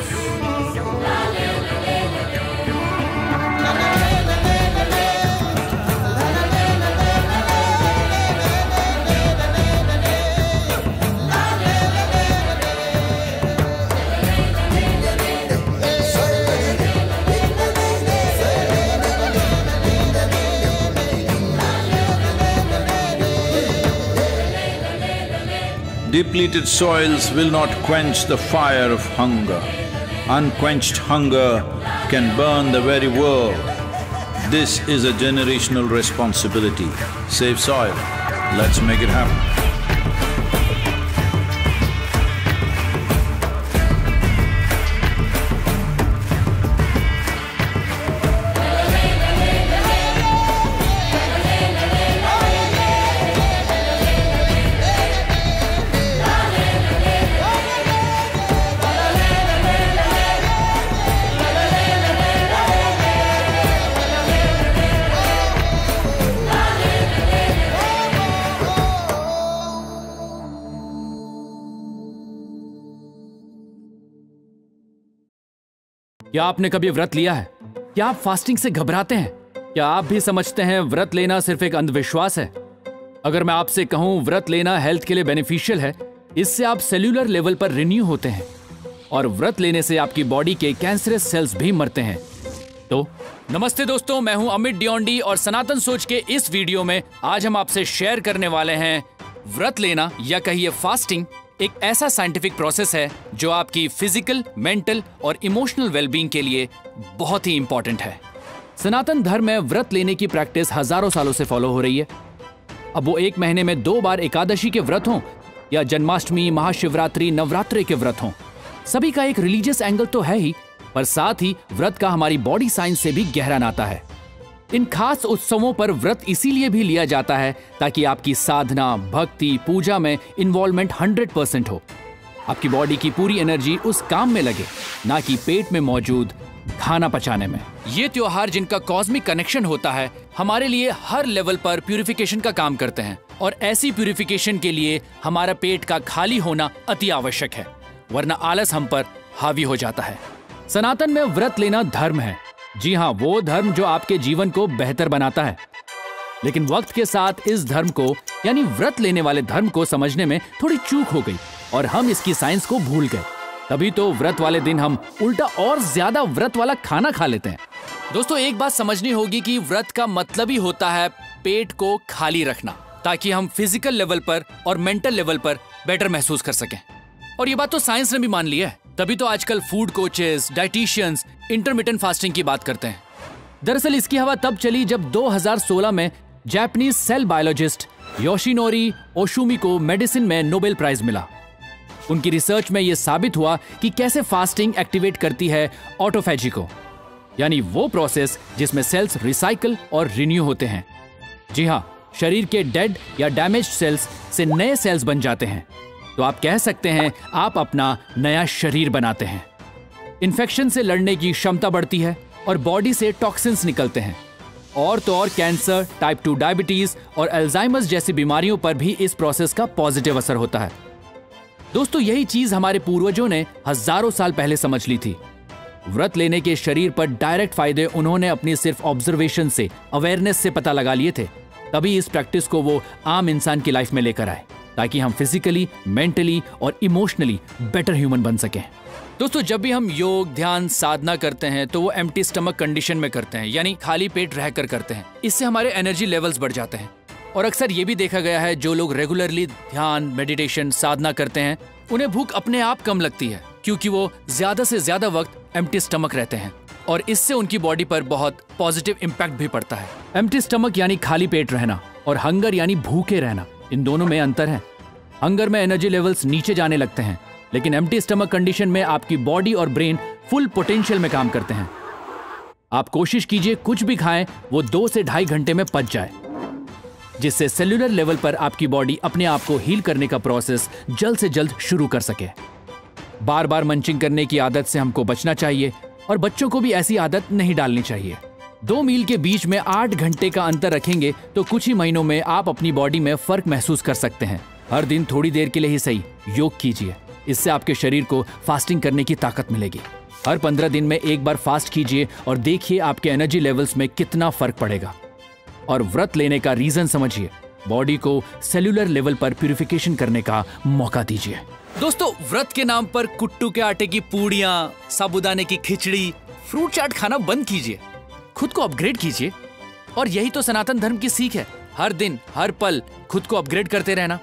Depleted soils will not quench the fire of hunger. Unquenched hunger can burn the very world. This is a generational responsibility. Save soil. Let's make it happen. क्या आपने कभी व्रत लिया है? क्या आप fasting से घबराते हैं? क्या आप भी समझते हैं व्रत लेना सिर्फ एक अंधविश्वास है? अगर मैं आपसे कहूं व्रत लेना हेल्थ के लिए बेनिफिशियल है, इससे आप सेल्यूलर लेवल पर रिन्यू होते हैं, और व्रत लेने से आपकी बॉडी के कैंसरस सेल्स भी मरते हैं। तो नमस्ते दोस्तों, मैं हूं अमित डियोंडी, और सनातन सोच के इस वीडियो में आज हम आपसे शेयर करने वाले हैं व्रत लेना, या कहिए फास्टिंग, एक ऐसा साइंटिफिक प्रोसेस है जो आपकी फिजिकल, मेंटल और इमोशनल वेलबींग के लिए बहुत ही इंपॉर्टेंट है। सनातन धर्म में व्रत लेने की प्रैक्टिस हजारों सालों से फॉलो हो रही है। अब वो एक महीने में 2 बार एकादशी के व्रत हों, या जन्माष्टमी, महाशिवरात्रि, नवरात्रि के व्रत हों, सभी का एक रिलीजियस एंगल तो है ही, पर साथ ही व्रत का हमारी बॉडी साइंस से भी गहरा नाता है। इन खास उत्सवों पर व्रत इसीलिए भी लिया जाता है ताकि आपकी साधना, भक्ति, पूजा में इन्वॉल्वमेंट 100% हो। आपकी बॉडी की पूरी एनर्जी उस काम में लगे, ना कि पेट में मौजूद खाना पचाने में। ये त्योहार जिनका कॉस्मिक कनेक्शन होता है, हमारे लिए हर लेवल पर प्यूरिफिकेशन का काम करते हैं, और ऐसी प्यूरिफिकेशन के लिए हमारा पेट का खाली होना अति आवश्यक है, वरना आलस हम पर हावी हो जाता है। सनातन में व्रत लेना धर्म है। जी हाँ, वो धर्म जो आपके जीवन को बेहतर बनाता है। लेकिन वक्त के साथ इस धर्म को, यानी व्रत लेने वाले धर्म को समझने में थोड़ी चूक हो गई, और हम इसकी साइंस को भूल गए। तभी तो व्रत वाले दिन हम उल्टा और ज्यादा व्रत वाला खाना खा लेते हैं। दोस्तों, एक बात समझनी होगी कि व्रत का मतलब ही होता है पेट को खाली रखना, ताकि हम फिजिकल लेवल पर और मेंटल लेवल पर बेटर महसूस कर सकें। और ये बात तो साइंस ने भी मान ली है, तभी तो आजकल food coaches, dietitians intermittent fasting की बात करते हैं। दरअसल इसकी हवा तब चली जब 2016 में जापानीज सेल बायोलॉजिस्ट योशिनोरी ओशुमी को मेडिसिन में नोबेल प्राइज मिला। उनकी रिसर्च में यह साबित हुआ कि कैसे फास्टिंग एक्टिवेट करती है ऑटोफेजी को, यानी वो प्रोसेस जिसमें सेल्स रिसाइकल और रिन्यू होते हैं। जी हाँ, शरीर के डेड या डैमेज्ड सेल्स से नए सेल्स बन जाते हैं। तो आप कह सकते हैं आप अपना नया शरीर बनाते हैं। इन्फेक्शन से लड़ने की क्षमता बढ़ती है और बॉडी से टॉक्सिन्स निकलते हैं। और तो और कैंसर, टाइप 2 डायबिटीज और अल्जाइमर्स जैसी बीमारियों पर भी इस प्रोसेस का पॉजिटिव असर होता है। दोस्तों, यही चीज हमारे पूर्वजों ने हजारों साल पहले समझ ली थी। व्रत लेने के शरीर पर डायरेक्ट फायदे उन्होंने अपनी सिर्फ ऑब्जर्वेशन से, अवेयरनेस से पता लगा लिए थे। तभी इस प्रैक्टिस को वो आम इंसान की लाइफ में लेकर आए, ताकि हम फिजिकली, मेंटली और इमोशनली बेटर ह्यूमन बन सकें। दोस्तों, जब भी हम योग, ध्यान, साधना करते हैं तो वो एम्प्टी स्टमक कंडीशन में करते हैं, यानी खाली पेट रहकर करते हैं। इससे हमारे एनर्जी लेवल्स बढ़ जाते हैं। और अक्सर ये भी देखा गया है, जो लोग रेगुलरली ध्यान, मेडिटेशन, साधना करते हैं, उन्हें भूख अपने आप कम लगती है, क्योंकि वो ज्यादा से ज्यादा वक्त एम्प्टी स्टमक रहते हैं और इससे उनकी बॉडी पर बहुत पॉजिटिव इम्पैक्ट भी पड़ता है। एम्प्टी स्टमक यानी खाली पेट रहना और हंगर यानी भूखे रहना, इन दोनों में अंतर है। हंगर में एनर्जी लेवल्स नीचे जाने लगते हैं, लेकिन एम्प्टी स्टमक कंडीशन में आपकी बॉडी और ब्रेन फुल पोटेंशियल में काम करते हैं। आप कोशिश कीजिए कुछ भी खाएं वो 2 से 2.5 घंटे में पच जाए, जिससे सेल्यूलर लेवल पर आपकी बॉडी अपने आप को हील करने का प्रोसेस जल्द से जल्द शुरू कर सके। बार बार मंचिंग करने की आदत से हमको बचना चाहिए और बच्चों को भी ऐसी आदत नहीं डालनी चाहिए। 2 मील के बीच में 8 घंटे का अंतर रखेंगे तो कुछ ही महीनों में आप अपनी बॉडी में फर्क महसूस कर सकते हैं। हर दिन थोड़ी देर के लिए ही सही योग कीजिए, इससे आपके शरीर को फास्टिंग करने की ताकत मिलेगी। हर 15 दिन में एक बार फास्ट कीजिए और देखिए आपके एनर्जी लेवल्स में कितना फर्क पड़ेगा। और व्रत लेने का रीजन समझिए, बॉडी को सेल्यूलर लेवल पर प्यूरिफिकेशन करने का मौका दीजिए। दोस्तों, व्रत के नाम पर कुट्टू के आटे की पूड़ियां, साबूदाने की खिचड़ी, फ्रूट चाट खाना बंद कीजिए, खुद को अपग्रेड कीजिए। और यही तो सनातन धर्म की सीख है, हर दिन हर पल खुद को अपग्रेड करते रहना।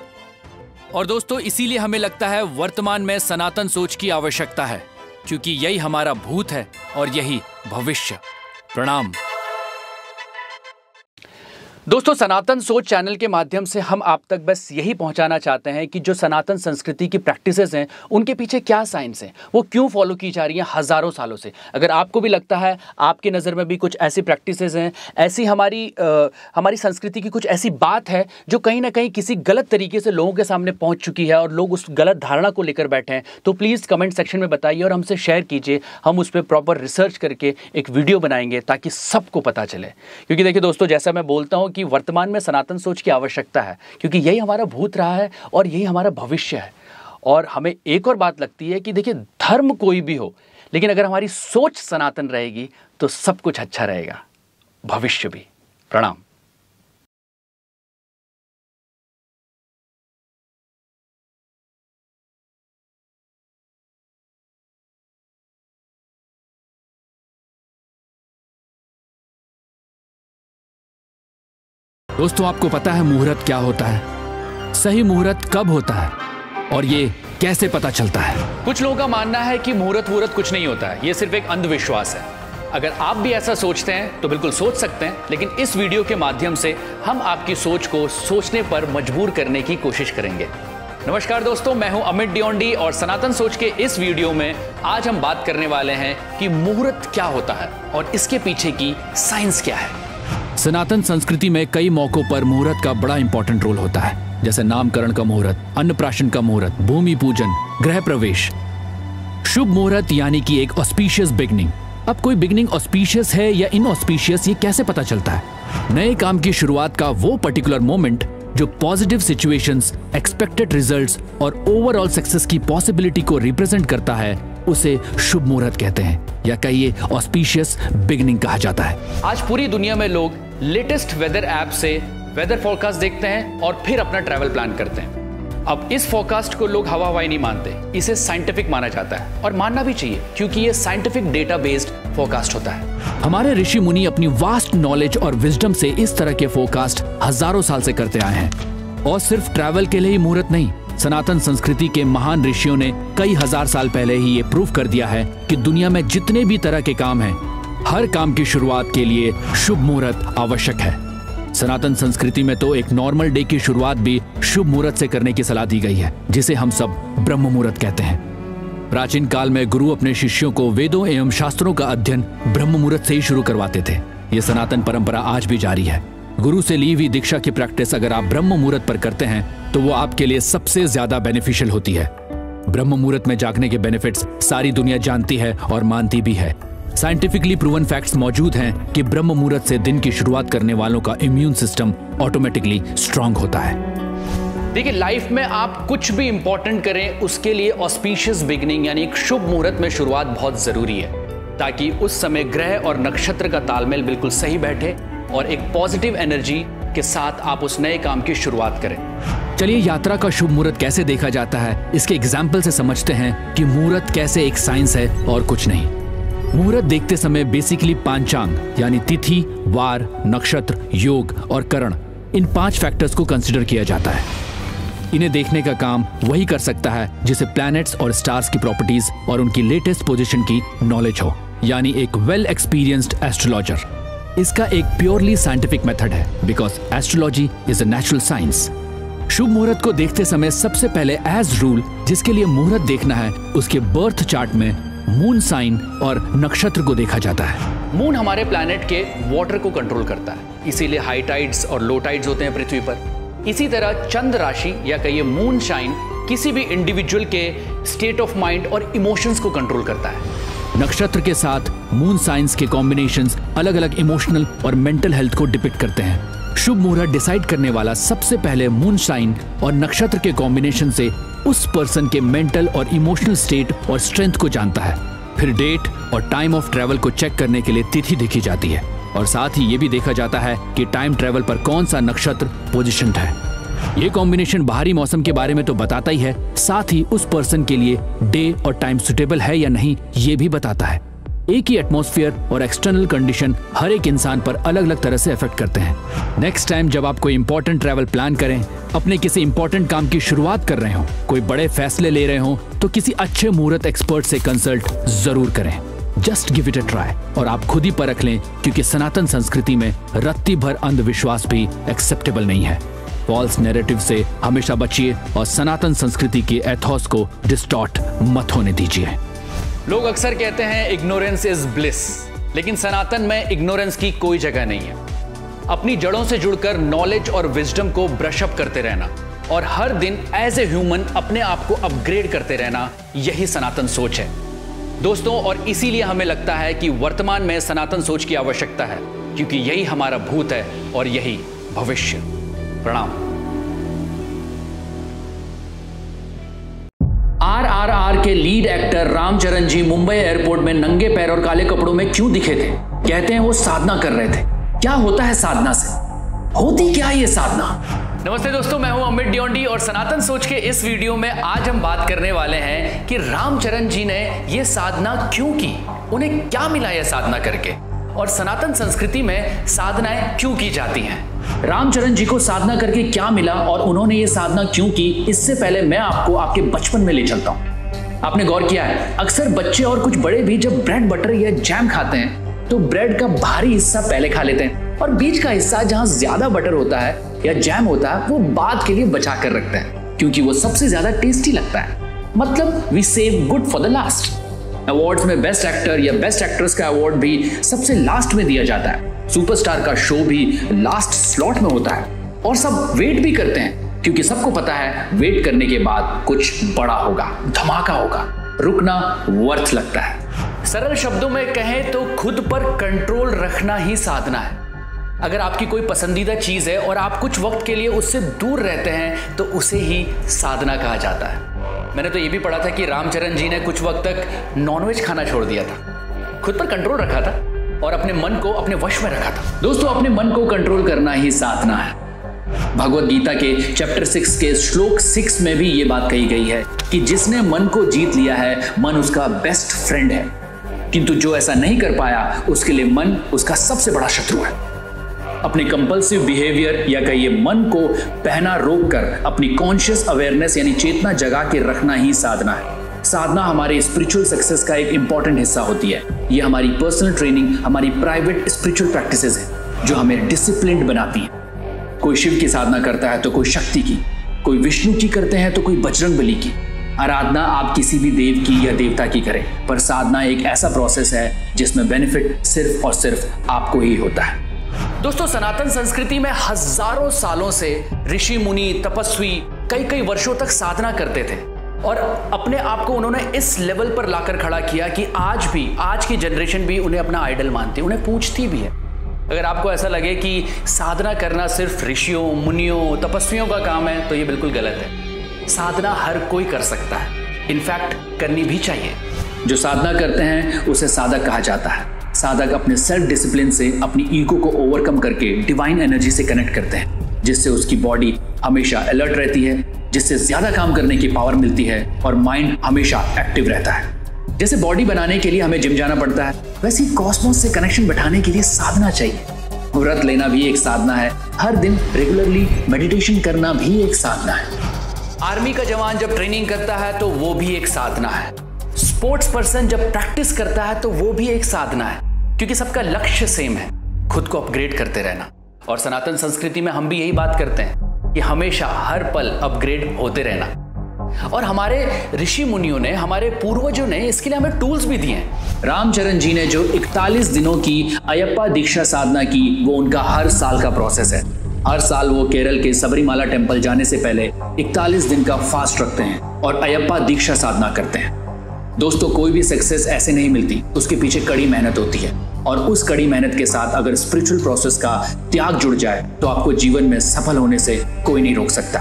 और दोस्तों, इसीलिए हमें लगता है वर्तमान में सनातन सोच की आवश्यकता है, क्योंकि यही हमारा भूत है और यही भविष्य। प्रणाम। दोस्तों, सनातन सोच चैनल के माध्यम से हम आप तक बस यही पहुंचाना चाहते हैं कि जो सनातन संस्कृति की प्रैक्टिसेस हैं, उनके पीछे क्या साइंस है, वो क्यों फॉलो की जा रही हैं हजारों सालों से। अगर आपको भी लगता है आपकी नज़र में भी कुछ ऐसी प्रैक्टिसेस हैं, ऐसी हमारी संस्कृति की कुछ ऐसी बात है जो कहीं ना कहीं किसी गलत तरीके से लोगों के सामने पहुँच चुकी है और लोग उस गलत धारणा को लेकर बैठे हैं, तो प्लीज़ कमेंट सेक्शन में बताइए और हमसे शेयर कीजिए। हम उस पर प्रॉपर रिसर्च करके एक वीडियो बनाएंगे ताकि सबको पता चले। क्योंकि देखिए दोस्तों, जैसा मैं बोलता हूँ कि वर्तमान में सनातन सोच की आवश्यकता है, क्योंकि यही हमारा भूत रहा है और यही हमारा भविष्य है। और हमें एक और बात लगती है कि देखिए, धर्म कोई भी हो, लेकिन अगर हमारी सोच सनातन रहेगी तो सब कुछ अच्छा रहेगा, भविष्य भी। प्रणाम। दोस्तों, आपको पता है मुहूर्त क्या होता है? सही मुहूर्त कब होता है और ये कैसे पता चलता है? कुछ लोगों का मानना है कि मुहूर्त कुछ नहीं होता है, ये सिर्फ एक अंधविश्वास है। अगर आप भी ऐसा सोचते हैं तो बिल्कुल सोच सकते हैं, लेकिन इस वीडियो के माध्यम से हम आपकी सोच को सोचने पर मजबूर करने की कोशिश करेंगे। नमस्कार दोस्तों, मैं हूं अमित डियोंडी और सनातन सोच के इस वीडियो में आज हम बात करने वाले हैं कि मुहूर्त क्या होता है और इसके पीछे की साइंस क्या है। सनातन संस्कृति में कई मौकों पर मुहूर्त का बड़ा इंपॉर्टेंट रोल होता है, जैसे नामकरण का मुहूर्त, अन्नप्राशन का मुहूर्त, भूमि पूजन, गृह प्रवेश। शुभ मुहूर्त यानी कि एक ऑस्पिशियस बिगनिंग। अब कोई बिगनिंग ऑस्पिशियस है या इनऑस्पिशियस, ये कैसे पता चलता है? नए काम की शुरुआत का वो पर्टिकुलर मोमेंट जो पॉजिटिव सिचुएशंस, एक्सपेक्टेड रिजल्ट्स और ओवरऑल सक्सेस की पॉसिबिलिटी को रिप्रेजेंट करता है, उसे शुभ मुहूर्त कहते हैं, या कहिए ऑस्पिशियस बिगनिंग कहा जाता है। आज पूरी दुनिया में लोग लेटेस्ट वेदर ऐप से वेदर फोरकास्ट देखते हैं और फिर अपना ट्रैवल प्लान करते हैं। अब इस फोरकास्ट को लोग हवा हवाई नहीं मानते, इसे साइंटिफिक माना जाता है और मानना भी चाहिए, क्योंकि ये साइंटिफिक डेटा बेस्ड फोरकास्ट होता है। हमारे ऋषि मुनि अपनी वास्ट नॉलेज और विजडम से इस तरह के फोरकास्ट हजारों साल से करते आए हैं। और सिर्फ ट्रैवल के लिए ही मुहूर्त नहीं, सनातन संस्कृति के महान ऋषियों ने कई हजार साल पहले ही ये प्रूव कर दिया है कि दुनिया में जितने भी तरह के काम हैं, हर काम की शुरुआत के लिए शुभ मुहूर्त आवश्यक है। सनातन संस्कृति में तो एक नॉर्मल डे की शुरुआत भी शुभ मुहूर्त से करने की सलाह दी गई है, जिसे हम सब ब्रह्म मुहूर्त कहते हैं। प्राचीन काल में गुरु अपने शिष्यों को वेदों एवं शास्त्रों का अध्ययन ब्रह्म मुहूर्त से ही शुरू करवाते थे। ये सनातन परंपरा आज भी जारी है। गुरु से ली हुई दीक्षा की प्रैक्टिस अगर आप ब्रह्म मुहूर्त पर करते हैं तो वो आपके लिए सबसे ज्यादा बेनिफिशियल होती है। ब्रह्म मुहूर्त में जागने के बेनिफिट्स सारी दुनिया जानती है और मानती भी है। साइंटिफिकली प्रूवन फैक्ट्स मौजूद हैं कि ब्रह्म मुहूर्त से दिन की शुरुआत करने वालों का इम्यून सिस्टम ऑटोमेटिकली स्ट्रांग होता है। देखिए, लाइफ में आप कुछ भी इंपॉर्टेंट करें उसके लिए ऑस्पिशियस बिगिनिंग यानी एक शुभ मुहूर्त में शुरुआत बहुत जरूरी है, ताकि उस समय ग्रह और नक्षत्र का तालमेल बिल्कुल सही बैठे और एक पॉजिटिव एनर्जी के साथ आप उस नए काम की शुरुआत करें। चलिए यात्रा का शुभ मुहूर्त कैसे देखा जाता है इसके एग्जाम्पल से समझते हैं कि मुहूर्त कैसे एक साइंस है और कुछ नहीं। मुहूर्त देखते समय बेसिकली पांचांग यानी तिथि, वार, नक्षत्र, योग और करण, इन 5 फैक्टर्स को कंसिडर किया जाता है। इन्हें देखने का काम वही कर सकता है जिसे प्लैनेट्स और स्टार्स की प्रॉपर्टीज और उनकी लेटेस्ट पोजीशन की नॉलेज हो, यानी एक वेल एक्सपीरियंस्ड एस्ट्रोलॉजर। इसका एक प्योरली साइंटिफिक मेथड है because astrology is a natural science. शुभ मुहूर्त को देखते समय सबसे पहले एज रूल जिसके लिए मुहूर्त देखना है उसके बर्थ चार्ट में मून साइन और नक्षत्र को देखा जाता है। मून हमारे प्लैनेट के वाटर को कंट्रोल करता है, इसीलिए हाई टाइड्स और लो टाइड्स होते हैं पृथ्वी पर। इसी तरह चंद्र राशि या कहिए मून शाइन किसी भी इंडिविजुअल के स्टेट ऑफ माइंड और इमोशंस को कंट्रोल करता है। नक्षत्र के साथ मून साइंस के कॉम्बिनेशंस अलग अलग इमोशनल और मेंटल हेल्थ को डिपिक्ट करते हैं। शुभ मुहूर्त डिसाइड करने वाला सबसे पहले मून साइन और नक्षत्र के कॉम्बिनेशन से उस पर्सन के मेंटल और इमोशनल स्टेट और स्ट्रेंथ को जानता है। फिर डेट और टाइम ऑफ ट्रैवल को चेक करने के लिए तिथि देखी जाती है और साथ ही ये भी देखा जाता है कि टाइम ट्रैवल पर कौन सा नक्षत्र पोजीशनड है। ये कॉम्बिनेशन बाहरी मौसम के बारे में तो बताता ही है, साथ ही उस पर्सन के लिए डे और टाइम सुटेबल है या नहीं ये भी बताता है। एक ही एटमॉस्फेयर और एक्सटर्नल कंडीशन हर एक इंसान पर अलग अलग तरह से इफेक्ट करते हैं। नेक्स्ट टाइम जब आप कोई इंपॉर्टेंट ट्रैवल प्लान करें, अपने किसी इंपॉर्टेंट काम की शुरुआत कर रहे हो, कोई बड़े फैसले ले रहे हो, तो किसी अच्छे मुहूर्त एक्सपर्ट से कंसल्ट जरूर करें। Just give it a try और आप खुद ही परख लें, क्योंकि सनातन संस्कृति में रत्ती भर अंधविश्वास भी एक्सेप्टेबल नहीं है। फॉल्स नैरेटिव से हमेशा बचिए और सनातन संस्कृति के एथॉस को डिस्टॉर्ट मत होने दीजिए। लोग अक्सर कहते हैं इग्नोरेंस इज ब्लिस, लेकिन सनातन में इग्नोरेंस की कोई जगह नहीं है। अपनी जड़ों से जुड़कर नॉलेज और विजडम को ब्रश अप करते रहना और हर दिन एज ए ह्यूमन अपने आप को अपग्रेड करते रहना, यही सनातन सोच है दोस्तों। और इसीलिए हमें लगता है कि वर्तमान में सनातन सोच की आवश्यकता है, क्योंकि यही हमारा भूत है और यही भविष्य। प्रणाम। RRR के लीड एक्टर रामचरण जी मुंबई एयरपोर्ट में नंगे पैर और काले कपड़ों में क्यों दिखे थे? कहते हैं वो साधना कर रहे थे। क्या होता है साधना से? होती क्या ये साधना? नमस्ते दोस्तों, मैं हूं अमित डियोंडी और सनातन सोच के इस वीडियो में आज हम बात करने वाले हैं कि रामचरण जी ने ये साधना क्यों की, उन्हें क्या मिला यह साधना करके, और सनातन संस्कृति में साधनाएं क्यों की जाती हैं। रामचरण जी को साधना करके क्या मिला और उन्होंने ये साधना क्यों की, इससे पहले मैं आपको आपके बचपन में ले चलता हूँ। आपने गौर किया है, अक्सर बच्चे और कुछ बड़े भी जब ब्रेड बटर या जैम खाते हैं तो ब्रेड का भारी हिस्सा पहले खा लेते हैं और बीच का हिस्सा जहां ज्यादा बटर होता है या जैम होता है वो बाद के लिए बचा कर रखते हैं, क्योंकि वो सबसे ज्यादा टेस्टी लगता है। मतलब we save good for the last. Awards में बेस्ट एक्टर या बेस्ट एक्ट्रेस का अवार्ड भी सबसे लास्ट में दिया जाता है। सुपरस्टार का शो भी लास्ट स्लॉट में होता है और सब वेट भी करते हैं, क्योंकि सबको पता है वेट करने के बाद कुछ बड़ा होगा, धमाका होगा, रुकना वर्थ लगता है। सरल शब्दों में कहें तो खुद पर कंट्रोल रखना ही साधना है। अगर आपकी कोई पसंदीदा चीज है और आप कुछ वक्त के लिए उससे दूर रहते हैं तो उसे ही साधना कहा जाता है। मैंने तो ये भी पढ़ा था कि रामचरण जी ने कुछ वक्त तक नॉनवेज खाना छोड़ दिया था, खुद पर कंट्रोल रखा था और अपने मन को अपने वश में रखा था। दोस्तों, अपने मन को कंट्रोल करना ही साधना है। भगवद गीता के चैप्टर 6 के श्लोक 6 में भी ये बात कही गई है कि जिसने मन को जीत लिया है, मन उसका बेस्ट फ्रेंड है, किंतु जो ऐसा नहीं कर पाया उसके लिए मन उसका सबसे बड़ा शत्रु है। अपने कंपल्सिव बिहेवियर या कहिए मन को पहना रोक कर अपनी कॉन्शियस अवेयरनेस यानी चेतना जगा के रखना ही साधना है। साधना हमारे स्पिरिचुअल सक्सेस का एक इंपॉर्टेंट हिस्सा होती है। ये हमारी पर्सनल ट्रेनिंग, हमारी प्राइवेट स्पिरिचुअल प्रैक्टिसेस हैं जो हमें डिसिप्लिन्ड बनाती हैं। कोई शिव की साधना करता है तो कोई शक्ति की, कोई विष्णु की करते हैं तो कोई बजरंग बली की। आराधना आप किसी भी देव की या देवता की करें, पर साधना एक ऐसा प्रोसेस है जिसमें बेनिफिट सिर्फ और सिर्फ आपको ही होता है। दोस्तों, सनातन संस्कृति में हजारों सालों से ऋषि मुनि तपस्वी कई कई वर्षों तक साधना करते थे और अपने आप को उन्होंने इस लेवल पर लाकर खड़ा किया कि आज की जनरेशन भी उन्हें अपना आइडल मानती है, उन्हें पूछती भी है। अगर आपको ऐसा लगे कि साधना करना सिर्फ ऋषियों मुनियों तपस्वियों का काम है तो ये बिल्कुल गलत है। साधना हर कोई कर सकता है, इनफैक्ट करनी भी चाहिए। जो साधना करते हैं उसे साधक कहा जाता है। साधक अपने सेल्फ डिसिप्लिन से अपनी ईगो को ओवरकम करके डिवाइन एनर्जी से कनेक्ट करते हैं, जिससे उसकी बॉडी हमेशा अलर्ट रहती है, जिससे ज्यादा काम करने की पावर मिलती है और माइंड हमेशा एक्टिव रहता है। जैसे बॉडी बनाने के लिए हमें जिम जाना पड़ता है, वैसे ही कॉस्मोस से कनेक्शन बैठाने के लिए साधना चाहिए। व्रत लेना भी एक साधना है, हर दिन रेगुलरली मेडिटेशन करना भी एक साधना है। आर्मी का जवान जब ट्रेनिंग करता है तो वो भी एक साधना है। स्पोर्ट्स पर्सन जब प्रैक्टिस करता है तो वो भी एक साधना है, क्योंकि सबका लक्ष्य सेम है, खुद को अपग्रेड करते रहना। और सनातन संस्कृति में हम भी यही बात करते हैं कि हमेशा हर पल अपग्रेड होते रहना। और हमारे ऋषि मुनियों ने, हमारे पूर्वजों ने इसके लिए हमें टूल्स भी दिए हैं। रामचरण जी ने जो 41 दिनों की अयप्पा दीक्षा साधना की, वो उनका हर साल का प्रोसेस है। हर साल वो केरल के सबरीमाला टेम्पल जाने से पहले 41 दिन का फास्ट रखते हैं और अयप्पा दीक्षा साधना करते हैं। दोस्तों, कोई भी सक्सेस ऐसे नहीं मिलती, उसके पीछे कड़ी मेहनत होती है। और उस कड़ी मेहनत के साथ अगर स्पिरिचुअल प्रोसेस का त्याग जुड़ जाए तो आपको जीवन में सफल होने से कोई नहीं रोक सकता।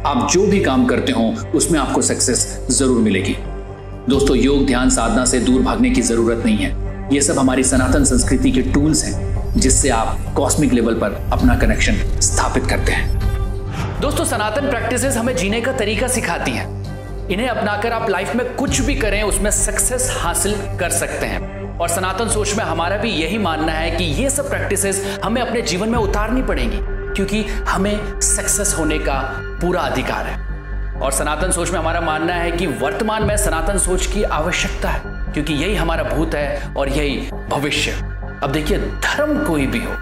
आप जो भी काम करते हो उसमें आपको सक्सेस जरूर मिलेगी। दोस्तों, योग ध्यान साधना से दूर भागने की जरूरत नहीं है। ये सब हमारी सनातन संस्कृति के टूल्स हैं, जिससे आप कॉस्मिक लेवल पर अपना कनेक्शन स्थापित करते हैं। दोस्तों, सनातन प्रैक्टिसेस हमें जीने का तरीका सिखाती हैं। इन्हें अपनाकर आप लाइफ में कुछ भी करें उसमें सक्सेस हासिल कर सकते हैं। और सनातन सोच में हमारा भी यही मानना है कि ये सब प्रैक्टिसेस हमें अपने जीवन में उतारनी पड़ेंगी, क्योंकि हमें सक्सेस होने का पूरा अधिकार है। और सनातन सोच में हमारा मानना है कि वर्तमान में सनातन सोच की आवश्यकता है, क्योंकि यही हमारा भूत है और यही भविष्य। अब देखिए, धर्म कोई भी हो,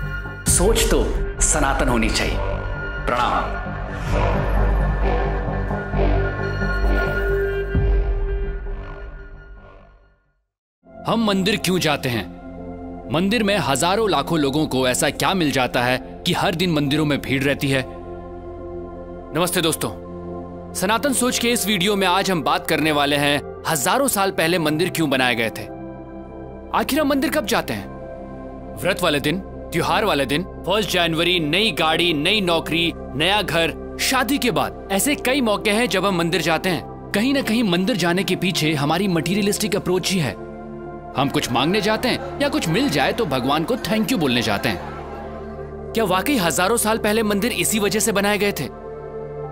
सोच तो सनातन होनी चाहिए। प्रणाम। हम मंदिर क्यों जाते हैं? मंदिर में हजारों लाखों लोगों को ऐसा क्या मिल जाता है कि हर दिन मंदिरों में भीड़ रहती है? नमस्ते दोस्तों, सनातन सोच के इस वीडियो में आज हम बात करने वाले हैं हजारों साल पहले मंदिर क्यों बनाए गए थे। आखिर हम मंदिर कब जाते हैं? व्रत वाले दिन, त्योहार वाले दिन, 1 जनवरी, नई गाड़ी, नई नौकरी, नया घर, शादी के बाद। ऐसे कई मौके हैं जब हम मंदिर जाते हैं। कहीं ना कहीं मंदिर जाने के पीछे हमारी मटीरियलिस्टिक अप्रोच ही है। हम कुछ मांगने जाते हैं या कुछ मिल जाए तो भगवान को थैंक यू बोलने जाते हैं। क्या वाकई हजारों साल पहले मंदिर इसी वजह से बनाए गए थे?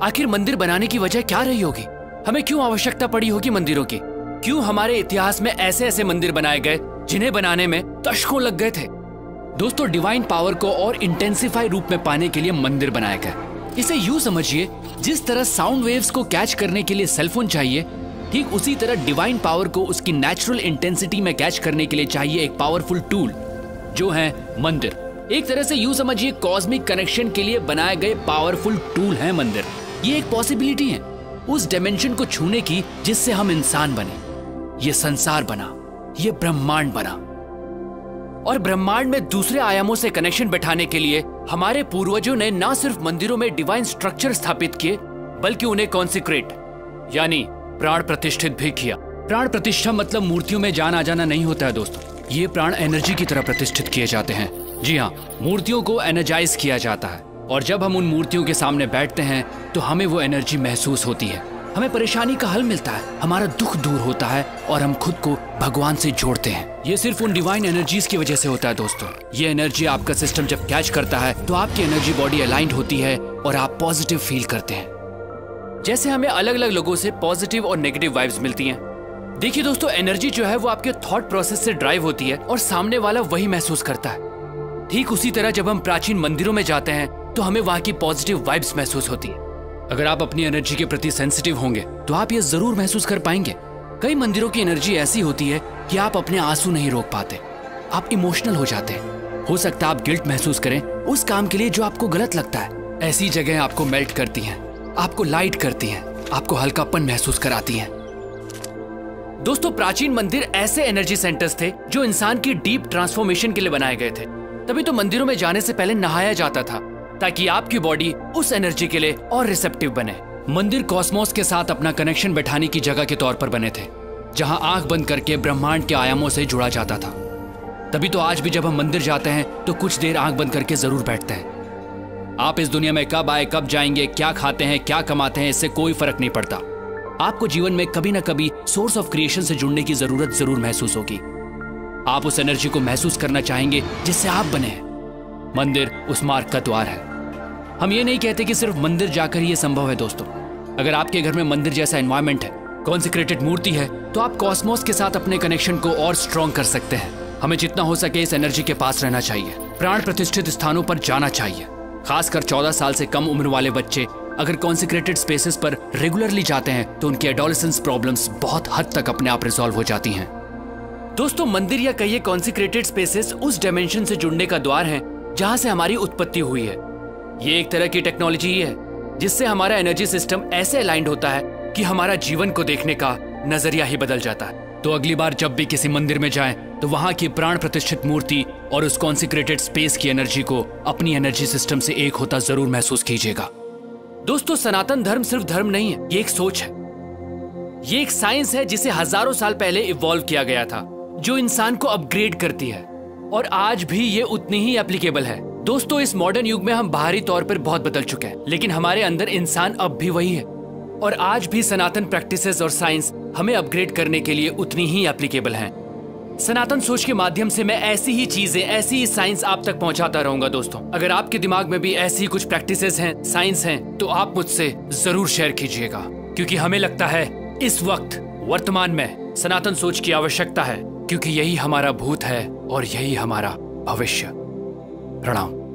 आखिर मंदिर बनाने की वजह क्या रही होगी? हमें क्यों आवश्यकता पड़ी होगी मंदिरों की? क्यों हमारे इतिहास में ऐसे ऐसे मंदिर बनाए गए जिन्हें बनाने में दशकों लग गए थे? दोस्तों, डिवाइन पावर को और इंटेंसिफाई रूप में पाने के लिए मंदिर बनाए गए। इसे यूं समझिए, जिस तरह साउंड वेव्स को कैच करने के लिए सेलफोन चाहिए, ठीक उसी तरह डिवाइन पावर को उसकी नेचुरल इंटेंसिटी में कैच करने के लिए चाहिए एक पावरफुल टूल, जो है मंदिर। एक तरह से यूं समझिए, कॉस्मिक कनेक्शन के लिए बनाए गए पावरफुल टूल है मंदिर। ये एक पॉसिबिलिटी है उस डायमेंशन को छूने की जिससे हम इंसान बने, ये संसार बना, ये ब्रह्मांड बना। और ब्रह्मांड में दूसरे आयामों से कनेक्शन बैठाने के लिए हमारे पूर्वजों ने न सिर्फ मंदिरों में डिवाइन स्ट्रक्चर स्थापित किए, बल्कि उन्हें कॉन्सिक्रेट यानी प्राण प्रतिष्ठित भी किया। प्राण प्रतिष्ठा मतलब मूर्तियों में जान आ जाना नहीं होता है दोस्तों, ये प्राण एनर्जी की तरह प्रतिष्ठित किए जाते हैं। जी हाँ, मूर्तियों को एनर्जाइज किया जाता है और जब हम उन मूर्तियों के सामने बैठते हैं तो हमें वो एनर्जी महसूस होती है। हमें परेशानी का हल मिलता है, हमारा दुख दूर होता है और हम खुद को भगवान से जोड़ते हैं। ये सिर्फ उन डिवाइन एनर्जीज की वजह से होता है दोस्तों। ये एनर्जी आपका सिस्टम जब कैच करता है तो आपकी एनर्जी बॉडी अलाइंड होती है और आप पॉजिटिव फील करते हैं। जैसे हमें अलग अलग लोगों से पॉजिटिव और नेगेटिव वाइब्स मिलती हैं। देखिए दोस्तों, एनर्जी जो है वो आपके थॉट प्रोसेस से ड्राइव होती है और सामने वाला वही महसूस करता है। ठीक उसी तरह जब हम प्राचीन मंदिरों में जाते हैं तो हमें वहां की पॉजिटिव वाइब्स महसूस होती है। अगर आप अपनी एनर्जी के प्रति सेंसिटिव होंगे तो आप ये जरूर महसूस कर पाएंगे। कई मंदिरों की एनर्जी ऐसी होती है कि आप अपने आंसू नहीं रोक पाते, आप इमोशनल हो जाते हैं। हो सकता है आप गिल्ट महसूस करें उस काम के लिए जो आपको गलत लगता है। ऐसी जगह आपको मेल्ट करती हैं, आपको लाइट करती हैं, आपको हल्कापन महसूस कराती हैं। दोस्तों, प्राचीन मंदिर ऐसे एनर्जी सेंटर्स थे जो इंसान की डीप ट्रांसफॉर्मेशन के लिए बनाए गए थे। तभी तो मंदिरों में जाने से पहले नहाया जाता था, ताकि आपकी बॉडी उस एनर्जी के लिए और रिसेप्टिव बने। मंदिर कॉस्मोस के साथ अपना कनेक्शन बैठाने की जगह के तौर पर बने थे, जहां आंख बंद करके ब्रह्मांड के आयामों से जुड़ा जाता था। तभी तो आज भी जब हम मंदिर जाते हैं तो कुछ देर आंख बंद करके जरूर बैठते हैं। आप इस दुनिया में कब आए, कब जाएंगे, क्या खाते हैं, क्या कमाते हैं, इससे कोई फर्क नहीं पड़ता। आपको जीवन में कभी ना कभी सोर्स ऑफ क्रिएशन से जुड़ने की जरूरत जरूर महसूस होगी। आप उस एनर्जी को महसूस करना चाहेंगे जिससे आप बने हैं। मंदिर उस मार्ग का द्वार है। हम ये नहीं कहते कि सिर्फ मंदिर जाकर ही ये संभव है दोस्तों। अगर आपके घर में मंदिर जैसा एनवायरनमेंट है, कॉन्सेक्रेटेड मूर्ति है, तो आप कॉस्मोस के साथ अपने कनेक्शन को और स्ट्रॉन्ग कर सकते हैं। हमें जितना हो सके इस एनर्जी के पास रहना चाहिए, प्राण प्रतिष्ठित स्थानों पर जाना चाहिए। खासकर 14 साल से कम उम्र वाले बच्चे अगर कॉन्सेक्रेटेड स्पेसेस पर रेगुलरली जाते हैं तो उनकी एडोलेसेंस प्रॉब्लम्स बहुत हद तक अपने आप रिजॉल्व हो जाती हैं। दोस्तों, मंदिर या कहिए कॉन्सेक्रेटेड स्पेसेस उस डायमेंशन से जुड़ने का द्वार है जहां से हमारी उत्पत्ति हुई है। ये एक तरह की टेक्नोलॉजी ही है जिससे हमारा एनर्जी सिस्टम ऐसे अलाइंड होता है कि हमारा जीवन को देखने का नजरिया ही बदल जाता है। तो अगली बार जब भी किसी मंदिर में जाएं तो वहां की प्राण प्रतिष्ठित मूर्ति और उस कॉन्सेक्रेटेड स्पेस की एनर्जी को अपनी एनर्जी सिस्टम से एक होता जरूर महसूस कीजिएगा। दोस्तों, सनातन धर्म सिर्फ धर्म नहीं है, ये एक सोच है, ये एक साइंस है जिसे हजारों साल पहले इवॉल्व किया गया था, जो इंसान को अपग्रेड करती है और आज भी ये उतनी ही एप्लीकेबल है। दोस्तों, इस मॉडर्न युग में हम बाहरी तौर पर बहुत बदल चुके हैं, लेकिन हमारे अंदर इंसान अब भी वही है और आज भी सनातन प्रैक्टिसेस और साइंस हमें अपग्रेड करने के लिए उतनी ही एप्लीकेबल हैं। सनातन सोच के माध्यम से मैं ऐसी ही चीजें, ऐसी ही साइंस आप तक पहुंचाता रहूंगा। दोस्तों, अगर आपके दिमाग में भी ऐसी ही कुछ प्रैक्टिसेस हैं, साइंस हैं, तो आप मुझसे जरूर शेयर कीजिएगा, क्योंकि हमें लगता है इस वक्त वर्तमान में सनातन सोच की आवश्यकता है, क्योंकि यही हमारा भूत है और यही हमारा भविष्य। प्रणाम।